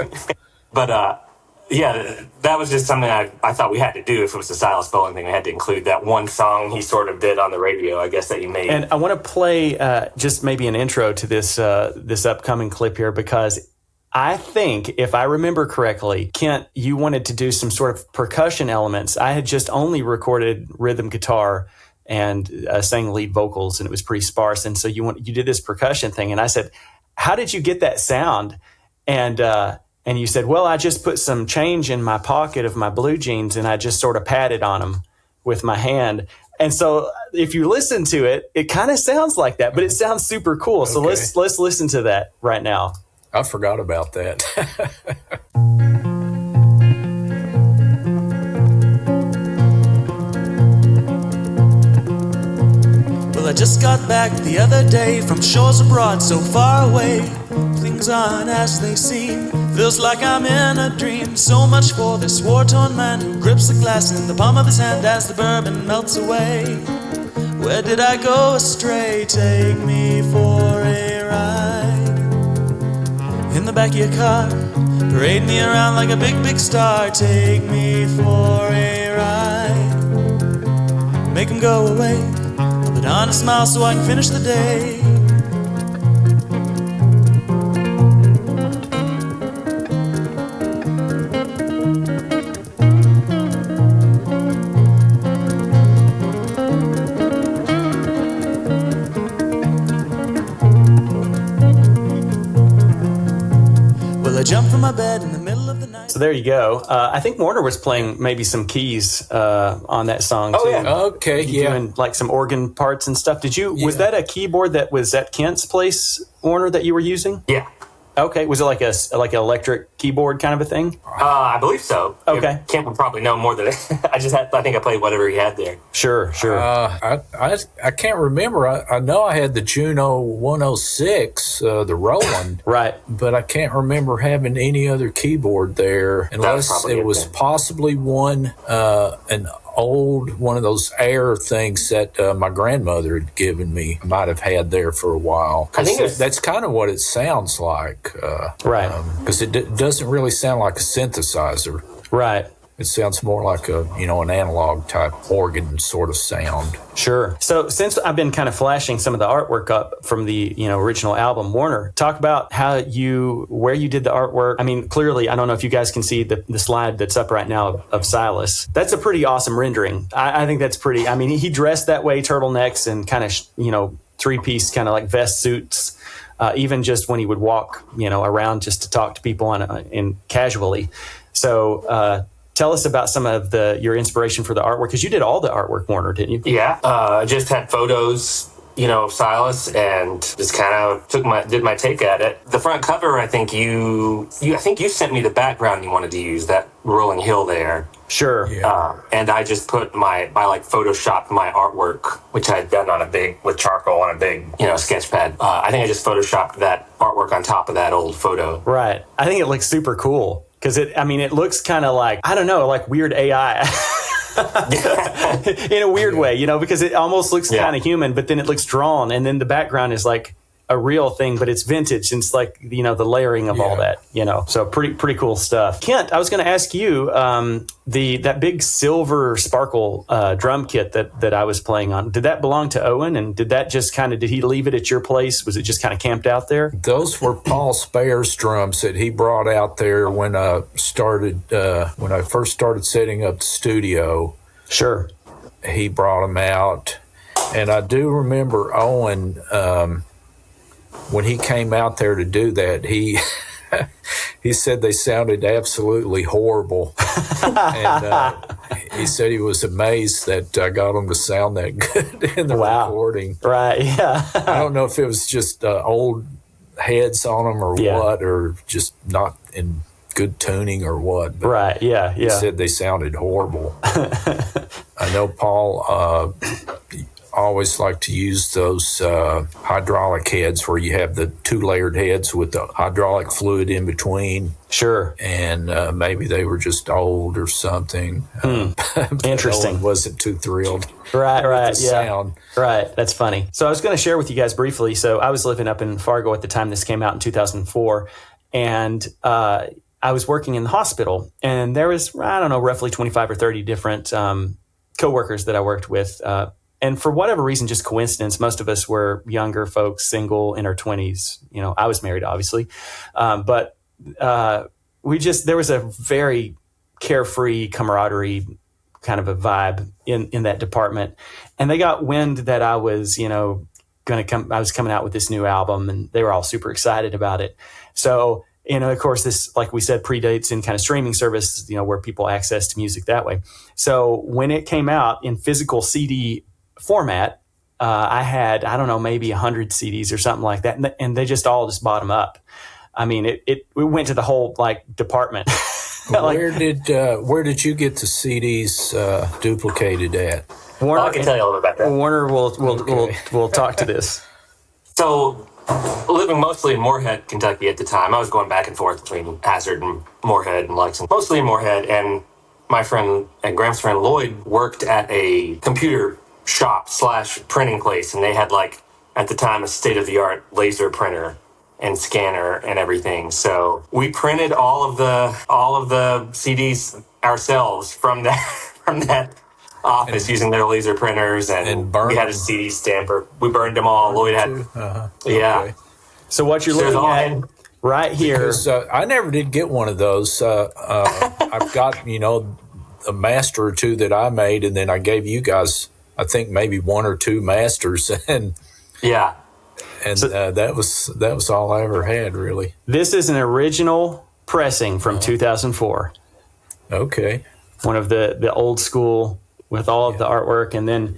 But yeah, that was just something I thought we had to do. If it was the Silas Bowen thing, we had to include that one song he sort of did on the radio, I guess, that you made. And I want to play just maybe an intro to this upcoming clip here, because I think, if I remember correctly, Kent, you wanted to do some sort of percussion elements. I had just only recorded rhythm guitar and sang lead vocals, and it was pretty sparse. And so you did this percussion thing, and I said, "How did you get that sound?" And you said, "Well, I just put some change in my pocket of my blue jeans, and I just sort of patted on them with my hand." And so, if you listen to it, it kind of sounds like that, but it sounds super cool. So let's listen to that right now. I forgot about that. Well, I just got back the other day from shores abroad so far away. Things aren't as they seem. Feels like I'm in a dream. So much for this war-torn man who grips the glass in the palm of his hand as the bourbon melts away. Where did I go astray? Take me for a ride. In the back of your car, parade me around like a big, big star. Take me for a ride. Make them go away. I'll put on a smile so I can finish the day. I jumped from my bed in the middle of the night. So there you go. I think Warner was playing maybe some keys on that song too. Yeah. Okay, Doing some organ parts and stuff. Was that a keyboard that was at Kent's place, Warner, that you were using? Yeah. Okay. Was it like an electric keyboard kind of a thing? I believe so. Okay. Kent would probably know more than I think I played whatever he had there. Sure. I can't remember. I know I had the Juno 106, the Roland. Right. But I can't remember having any other keyboard there, unless it was possibly one of those Air things that my grandmother had given me. I might have had there for a while. I think that's kind of what it sounds like. Right. Because it doesn't really sound like a synthesizer. Right. It sounds more like an analog type organ sort of sound. Sure. So since I've been kind of flashing some of the artwork up from the original album, Warner, talk about where you did the artwork. I mean, clearly, I don't know if you guys can see the slide that's up right now of Silas. That's a pretty awesome rendering. I think that's pretty. I mean, he dressed that way, turtlenecks and kind of 3-piece kind of like vest suits. even just when he would walk, around just to talk to people in casually. So tell us about some of your inspiration for the artwork, because you did all the artwork, Warner, didn't you? Yeah, I just had photos, of Silas, and just kind of did my take at it. The front cover, I think you sent me the background you wanted to use, that rolling hill there. Sure. Yeah. And I just put photoshopped my artwork, which I had done with charcoal on a big, sketch pad. I think I just photoshopped that artwork on top of that old photo. Right. I think it looks super cool because it looks kind of like, I don't know, like weird AI. In a weird way, because it almost looks kind of human, but then it looks drawn, and then the background is like a real thing, but it's vintage, and it's like the layering of all that, So pretty cool stuff. Kent, I was going to ask you that big silver sparkle drum kit that I was playing on. Did that belong to Owen, and did he leave it at your place? Was it just kind of camped out there? Those were Paul Spare's drums that he brought out there when I first started setting up the studio. Sure. He brought them out, and I do remember Owen. When he came out there to do that, he said they sounded absolutely horrible. And he said he was amazed that I got them to sound that good in the recording. Right, yeah. I don't know if it was just old heads on them or what, or just not in good tuning or what. But right, yeah. He said they sounded horrible. I know Paul always like to use those hydraulic heads where you have the 2 layered heads with the hydraulic fluid in between. Sure. And maybe they were just old or something. Interesting. Owen wasn't too thrilled. Right, with the sound. Right, that's funny. So I was going to share with you guys briefly. So I was living up in Fargo at the time this came out in 2004, and I was working in the hospital, and there was, roughly 25 or 30 different coworkers that I worked with. And for whatever reason, just coincidence, most of us were younger folks, single, in our 20s. I was married, obviously. But there was a very carefree camaraderie kind of a vibe in that department. And they got wind that I was, I was coming out with this new album, and they were all super excited about it. So, of course, this, like we said, predates in kind of streaming service, where people access music that way. So when it came out in physical CD format, I had, maybe 100 CDs or something like that. And they all bought them up. It went to the whole department. Where did you get the CDs duplicated at? Warner, I can tell you a little bit about that. Warner will talk to this. So, living mostly in Moorhead, Kentucky at the time, I was going back and forth between Hazard and Moorhead and Lexington. Mostly in Moorhead, and my friend and Graham's friend Lloyd worked at a computer shop / printing place, and they had at the time a state-of-the-art laser printer and scanner and everything. So we printed all of the CDs ourselves from that office using their laser printers, and we had a CD stamper. We burned them all. Lloyd had Okay. So what you're looking at right here, because I never did get one of those. I've got a master or two that I made, and then I gave you guys, I think, maybe 1 or 2 masters, and that was all I ever had, really. This is an original pressing from 2004. Okay, one of the old school with all of the artwork, and then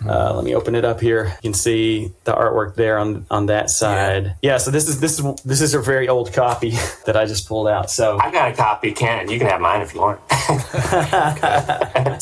let me open it up here. You can see the artwork there on that side. Yeah. So this is a very old copy that I just pulled out. So I got a copy, Ken. You can have mine if you want.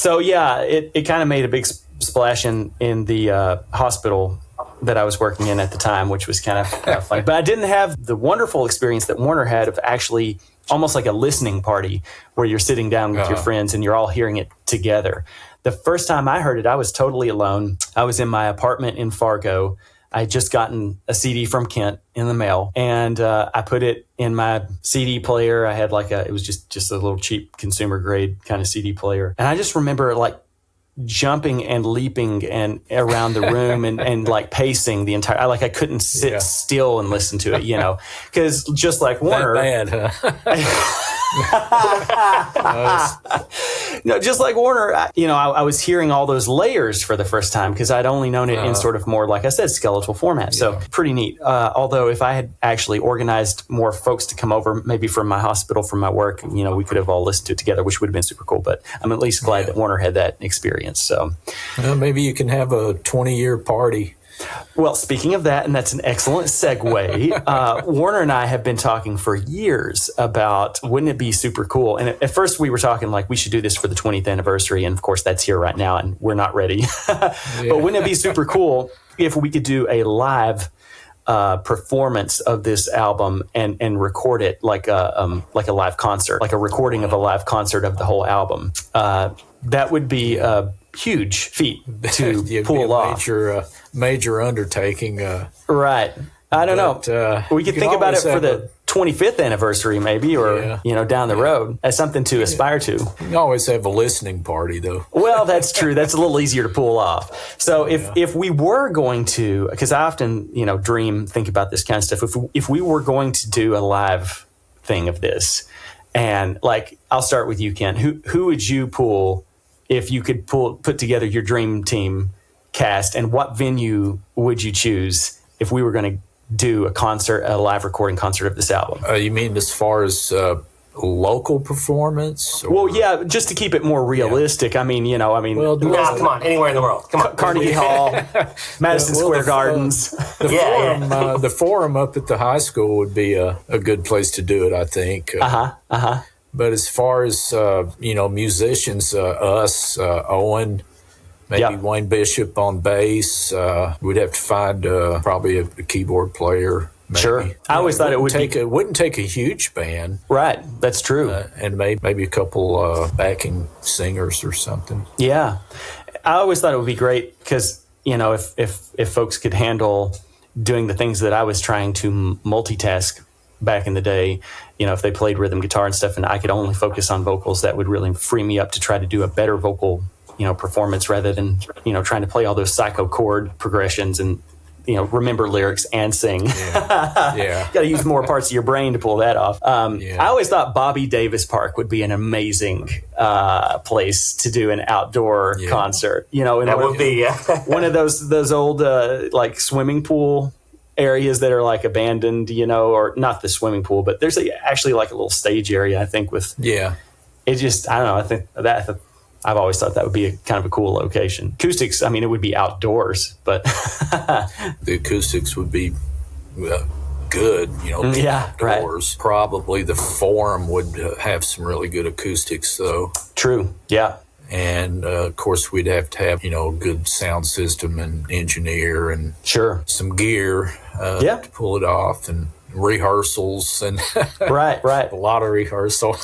So yeah, it kind of made a big splash in the hospital that I was working in at the time, which was kind of funny. But I didn't have the wonderful experience that Warner had of actually almost like a listening party where you're sitting down with your friends and you're all hearing it together. The first time I heard it, I was totally alone. I was in my apartment in Fargo. I had just gotten a CD from Kent in the mail, and I put it in my CD player. I had it was just a little cheap consumer grade kind of CD player. And I just remember jumping and leaping and around the room and pacing the entire, I couldn't sit still and listen to it, because just like Warner, that bad, huh? No, just like Warner, I was hearing all those layers for the first time because I'd only known it in sort of more, like I said, skeletal format. So pretty neat. Although if I had actually organized more folks to come over, maybe from my hospital, from my work, we could have all listened to it together, which would have been super cool. But I'm at least glad that Warner had that experience. So maybe you can have a 20-year party. Well, speaking of that, and that's an excellent segue, Warner and I have been talking for years about, wouldn't it be super cool? And at first we were talking like we should do this for the 20th anniversary. And of course that's here right now and we're not ready. But wouldn't it be super cool if we could do a live performance of this album and record it like a live concert, like a recording of a live concert of the whole album? That would be a huge feat to pull off. Major undertaking. Right. I don't know. We could think about it for the 25th anniversary maybe, or, down the road as something to aspire to. You can always have a listening party, though. Well, that's true. That's a little easier to pull off. So if we were going to, because I often, think about this kind of stuff. If we were going to do a live thing of this, and like, I'll start with you, Ken. Who would you pull if you could put together your dream team cast, and what venue would you choose if we were going to do a live recording concert of this album? You mean as far as local performance? Or? Well, yeah, just to keep it more realistic. Yeah. Well, come on, anywhere in the world. Come on. Carnegie Hall, Madison Square Gardens. The Forum up at the high school would be a good place to do it, I think. But as far as, musicians, us, Owen, maybe Wayne Bishop on bass, we'd have to find probably a keyboard player. Maybe. Sure. I always thought it wouldn't take a huge band. Right. That's true. And maybe a couple backing singers or something. Yeah. I always thought it would be great because, if folks could handle doing the things that I was trying to multitask back in the day, if they played rhythm guitar and stuff and I could only focus on vocals, that would really free me up to try to do a better vocal, performance rather than, trying to play all those psycho chord progressions and, remember lyrics and sing. Yeah. Got to use more parts of your brain to pull that off. I always thought Bobby Davis Park would be an amazing place to do an outdoor concert. That would be one of those old like swimming pool areas that are like abandoned, or not the swimming pool, but there's actually like a little stage area, I think, with it just, I don't know, I think that I've always thought that would be a kind of a cool location. Acoustics, it would be outdoors, but the acoustics would be good, outdoors. Right. Probably the Forum would have some really good acoustics, though. True. Yeah. And of course, we'd have to have a good sound system and engineer and some gear to pull it off, and rehearsals and right a lot of rehearsal.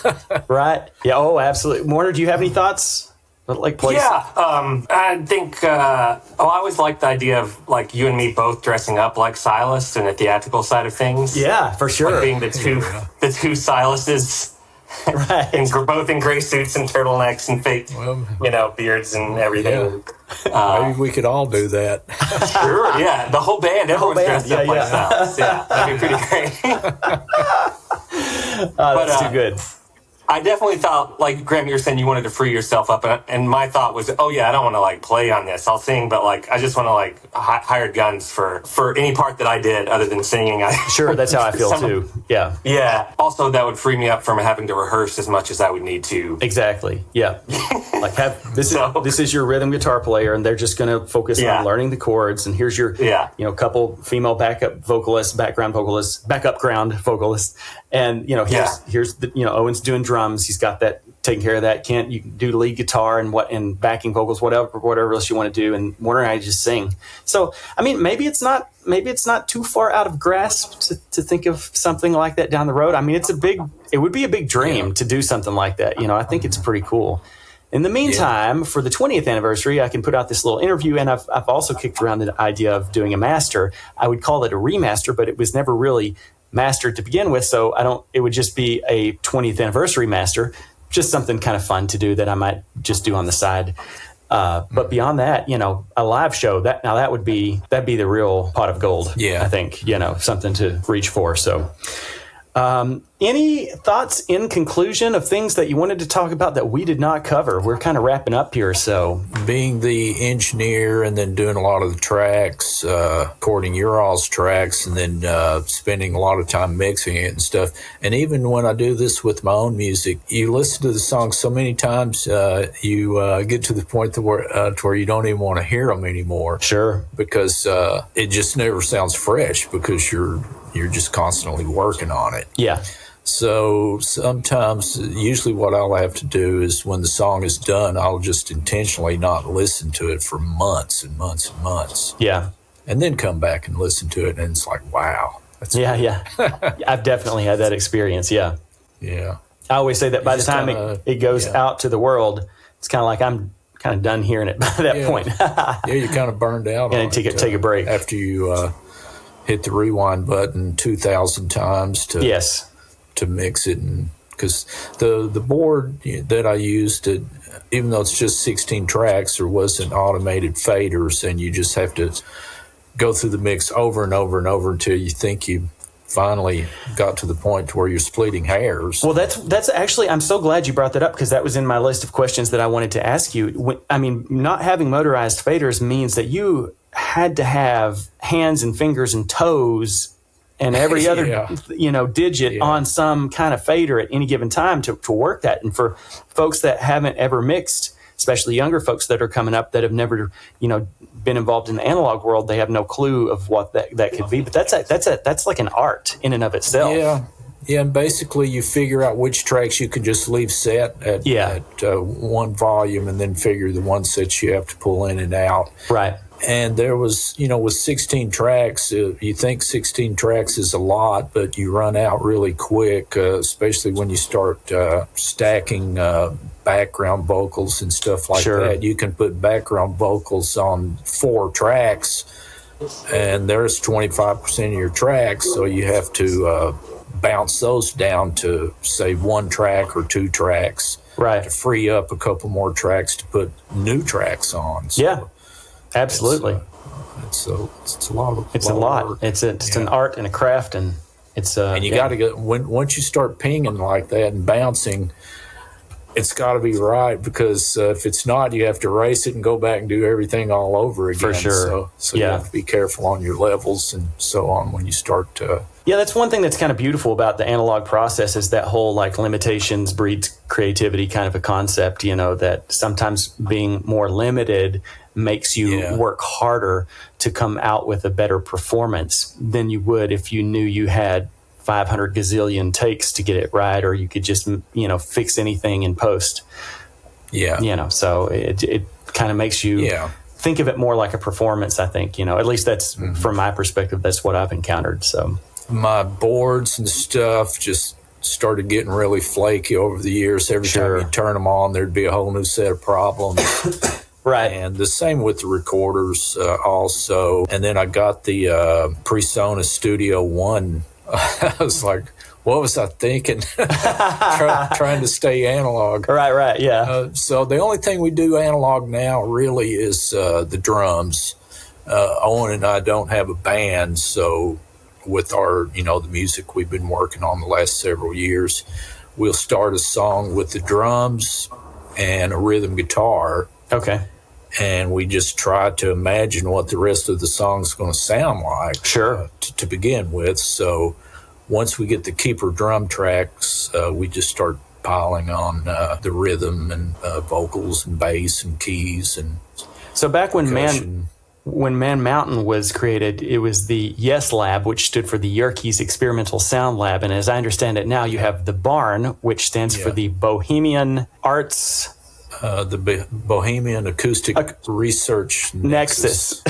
Right. Yeah. Oh, absolutely. Warner, do you have any thoughts? Like place? Yeah. I think I always liked the idea of like you and me both dressing up like Silas in the theatrical side of things. Yeah, for sure. Like being the two Silases. Right. Both in gray suits and turtlenecks and fake, beards and everything. Maybe we could all do that. Sure, yeah. The whole band, everyone's dressed up like Silas. Yeah, that'd be pretty great. That's too good. I definitely thought, like Graham, you were saying you wanted to free yourself up, and my thought was, I don't want to like play on this. I'll sing, but like I just want to like hire guns for any part that I did other than singing. Sure, that's how I feel too. Yeah. Yeah. Also, that would free me up from having to rehearse as much as I would need to. Exactly. Yeah. Like this is your rhythm guitar player, and they're just going to focus on learning the chords. And here's your couple female background vocalists, and here's the Owen's doing drums. He's got that taking care of that. Kent, you can do lead guitar and backing vocals, whatever else you want to do. And Warner and I just sing. So maybe it's not too far out of grasp to think of something like that down the road. It would be a big dream to do something like that. I think it's pretty cool. In the meantime, for the 20th anniversary, I can put out this little interview, and I've also kicked around the idea of doing a master. I would call it a remaster, but it was never really mastered to begin with, so it would just be a 20th anniversary master, just something kind of fun to do that I might just do on the side. But beyond that, a live show, that'd be the real pot of gold. Yeah. I think, something to reach for. So Any thoughts in conclusion of things that you wanted to talk about that we did not cover? We're kind of wrapping up here, so. Being the engineer and then doing a lot of the tracks, recording your all's tracks, and then spending a lot of time mixing it and stuff. And even when I do this with my own music, you listen to the song so many times, you get to the point to where you don't even want to hear them anymore. Sure. Because it just never sounds fresh because you're just constantly working on it. Yeah. So sometimes, usually what I'll have to do is when the song is done, I'll just intentionally not listen to it for months and months and months. Yeah. And then come back and listen to it, and it's like, wow. That's yeah. I've definitely had that experience, yeah. Yeah. I always say that by the time it goes out to the world, it's kind of like I'm kind of done hearing it by that point. Yeah, you're kind of burned out and on take it. Take a break. After you hit the rewind button 2,000 times to mix it. And because the board that I used, even though it's just 16 tracks, there wasn't automated faders, and you just have to go through the mix over and over and over until you think you finally got to the point to where you're splitting hairs. Well, that's actually, I'm so glad you brought that up, because that was in my list of questions that I wanted to ask you. I mean, not having motorized faders means that you had to have hands and fingers and toes and every other digit on some kind of fader at any given time to work that. And for folks that haven't ever mixed, especially younger folks that are coming up that have never been involved in the analog world, they have no clue of what that could be. But that's like an art in and of itself. Yeah, and basically you figure out which tracks you can just leave set at one volume, and then figure the ones that you have to pull in and out. Right. And there was, with 16 tracks, you think 16 tracks is a lot, but you run out really quick, especially when you start stacking background vocals and stuff like that. You can put background vocals on 4 tracks, and there's 25% of your tracks, so you have to bounce those down to, say, 1 track or 2 tracks, to free up a couple more tracks to put new tracks on. So, absolutely. It's a lot. It's a lot. It's an art and a craft, and it's and you got to go once you start pinging like that and bouncing. It's got to be right, because if it's not, you have to erase it and go back and do everything all over again. For sure. So you have to be careful on your levels and so on when you start. That's one thing that's kind of beautiful about the analog process, is that whole like limitations breeds creativity kind of a concept, that sometimes being more limited makes you work harder to come out with a better performance than you would if you knew you had 500 gazillion takes to get it right, or you could just, fix anything in post. So it kind of makes you think of it more like a performance, I think, at least that's from my perspective, that's what I've encountered. So my boards and stuff just started getting really flaky over the years. Every time you turn them on, there'd be a whole new set of problems. Right. And the same with the recorders also. And then I got the PreSonus Studio One. I was like, what was I thinking? Trying to stay analog. Right, yeah. So the only thing we do analog now really is the drums. Owen and I don't have a band, so with our, the music we've been working on the last several years, we'll start a song with the drums and a rhythm guitar. Okay. And we just try to imagine what the rest of the song's going to sound like. Sure. To begin with. So once we get the keeper drum tracks, we just start piling on the rhythm and vocals and bass and keys and. So back when Man Mountain was created, it was the Yes Lab, which stood for the Yerkes Experimental Sound Lab. And as I understand it now, you have the Barn, which stands for the Bohemian Arts. The Bohemian Acoustic Research Nexus.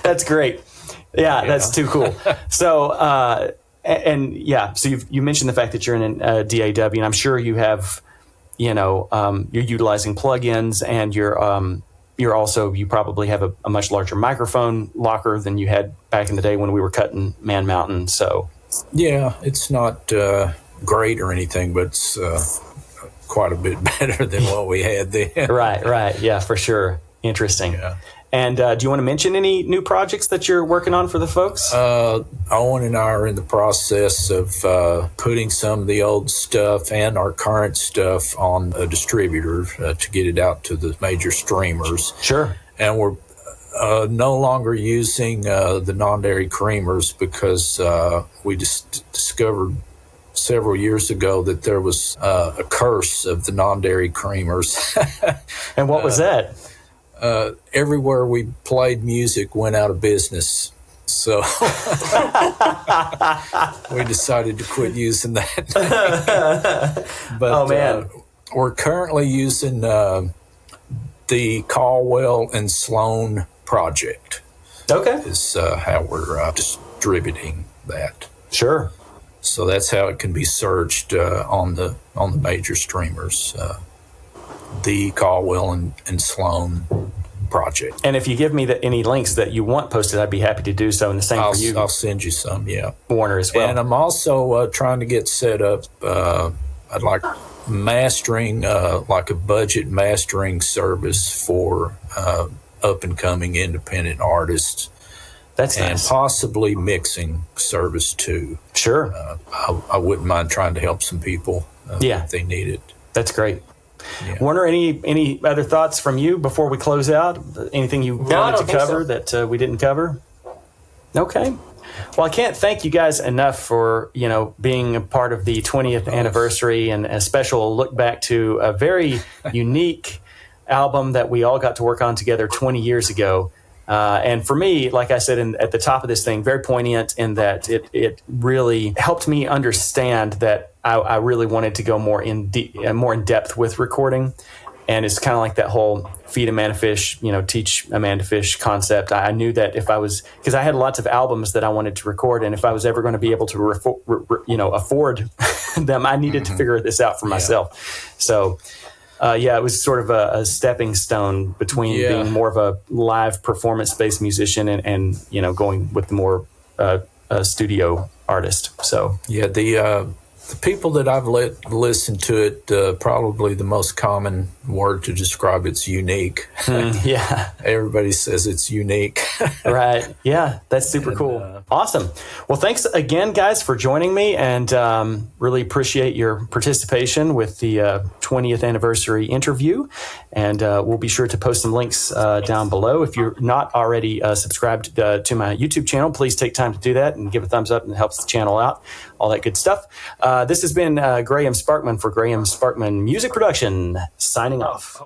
That's great. Yeah, that's too cool. So, so you mentioned the fact that you're in a DAW, and I'm sure you have, you're utilizing plugins, and you probably have a much larger microphone locker than you had back in the day when we were cutting Man Mountain. So, yeah, it's not great or anything, but it's quite a bit better than what we had then. Right. Yeah, for sure. Interesting. Yeah. And do you want to mention any new projects that you're working on for the folks? Owen and I are in the process of putting some of the old stuff and our current stuff on a distributor to get it out to the major streamers. Sure. And we're no longer using the non-dairy creamers because we just discovered several years ago that there was a curse of the non-dairy creamers. And what was that? Everywhere we played music went out of business. So we decided to quit using that. But oh, man. We're currently using the Caldwell and Sloan project. Okay. Is how we're distributing that. Sure. So that's how it can be searched on the major streamers. The Caldwell and Sloan project. And if you give me any links that you want posted, I'd be happy to do so. And the same for you. I'll send you some, yeah. Warner as well. And I'm also trying to get set up, I'd like mastering, like a budget mastering service for up-and-coming independent artists. That's and nice. possibly mixing service too. Sure. I wouldn't mind trying to help some people if they need it. That's great. Yeah. Warner, any other thoughts from you before we close out? Anything you wanted to cover that we didn't cover? Okay. Well, I can't thank you guys enough for, being a part of the 20th anniversary and a special look back to a very unique album that we all got to work on together 20 years ago. And for me, like I said at the top of this thing, very poignant in that it really helped me understand that I really wanted to go more in depth with recording. And it's kind of like that whole feed a man to fish, teach a man to fish concept. I knew that because I had lots of albums that I wanted to record, and if I was ever going to be able to, afford them, I needed to figure this out for myself. So. It was sort of a stepping stone between being more of a live performance-based musician and going with the more studio artist. So the people that I've listened to it, probably the most common word to describe it's unique. Everybody says it's unique. Right. Yeah, that's super cool. Awesome. Well, thanks again, guys, for joining me, and really appreciate your participation with the 20th anniversary interview. And we'll be sure to post some links down below. If you're not already subscribed to my YouTube channel, please take time to do that and give a thumbs up, and it helps the channel out, all that good stuff. This has been Graham Sparkman for Graham Sparkman Music Production, signing off.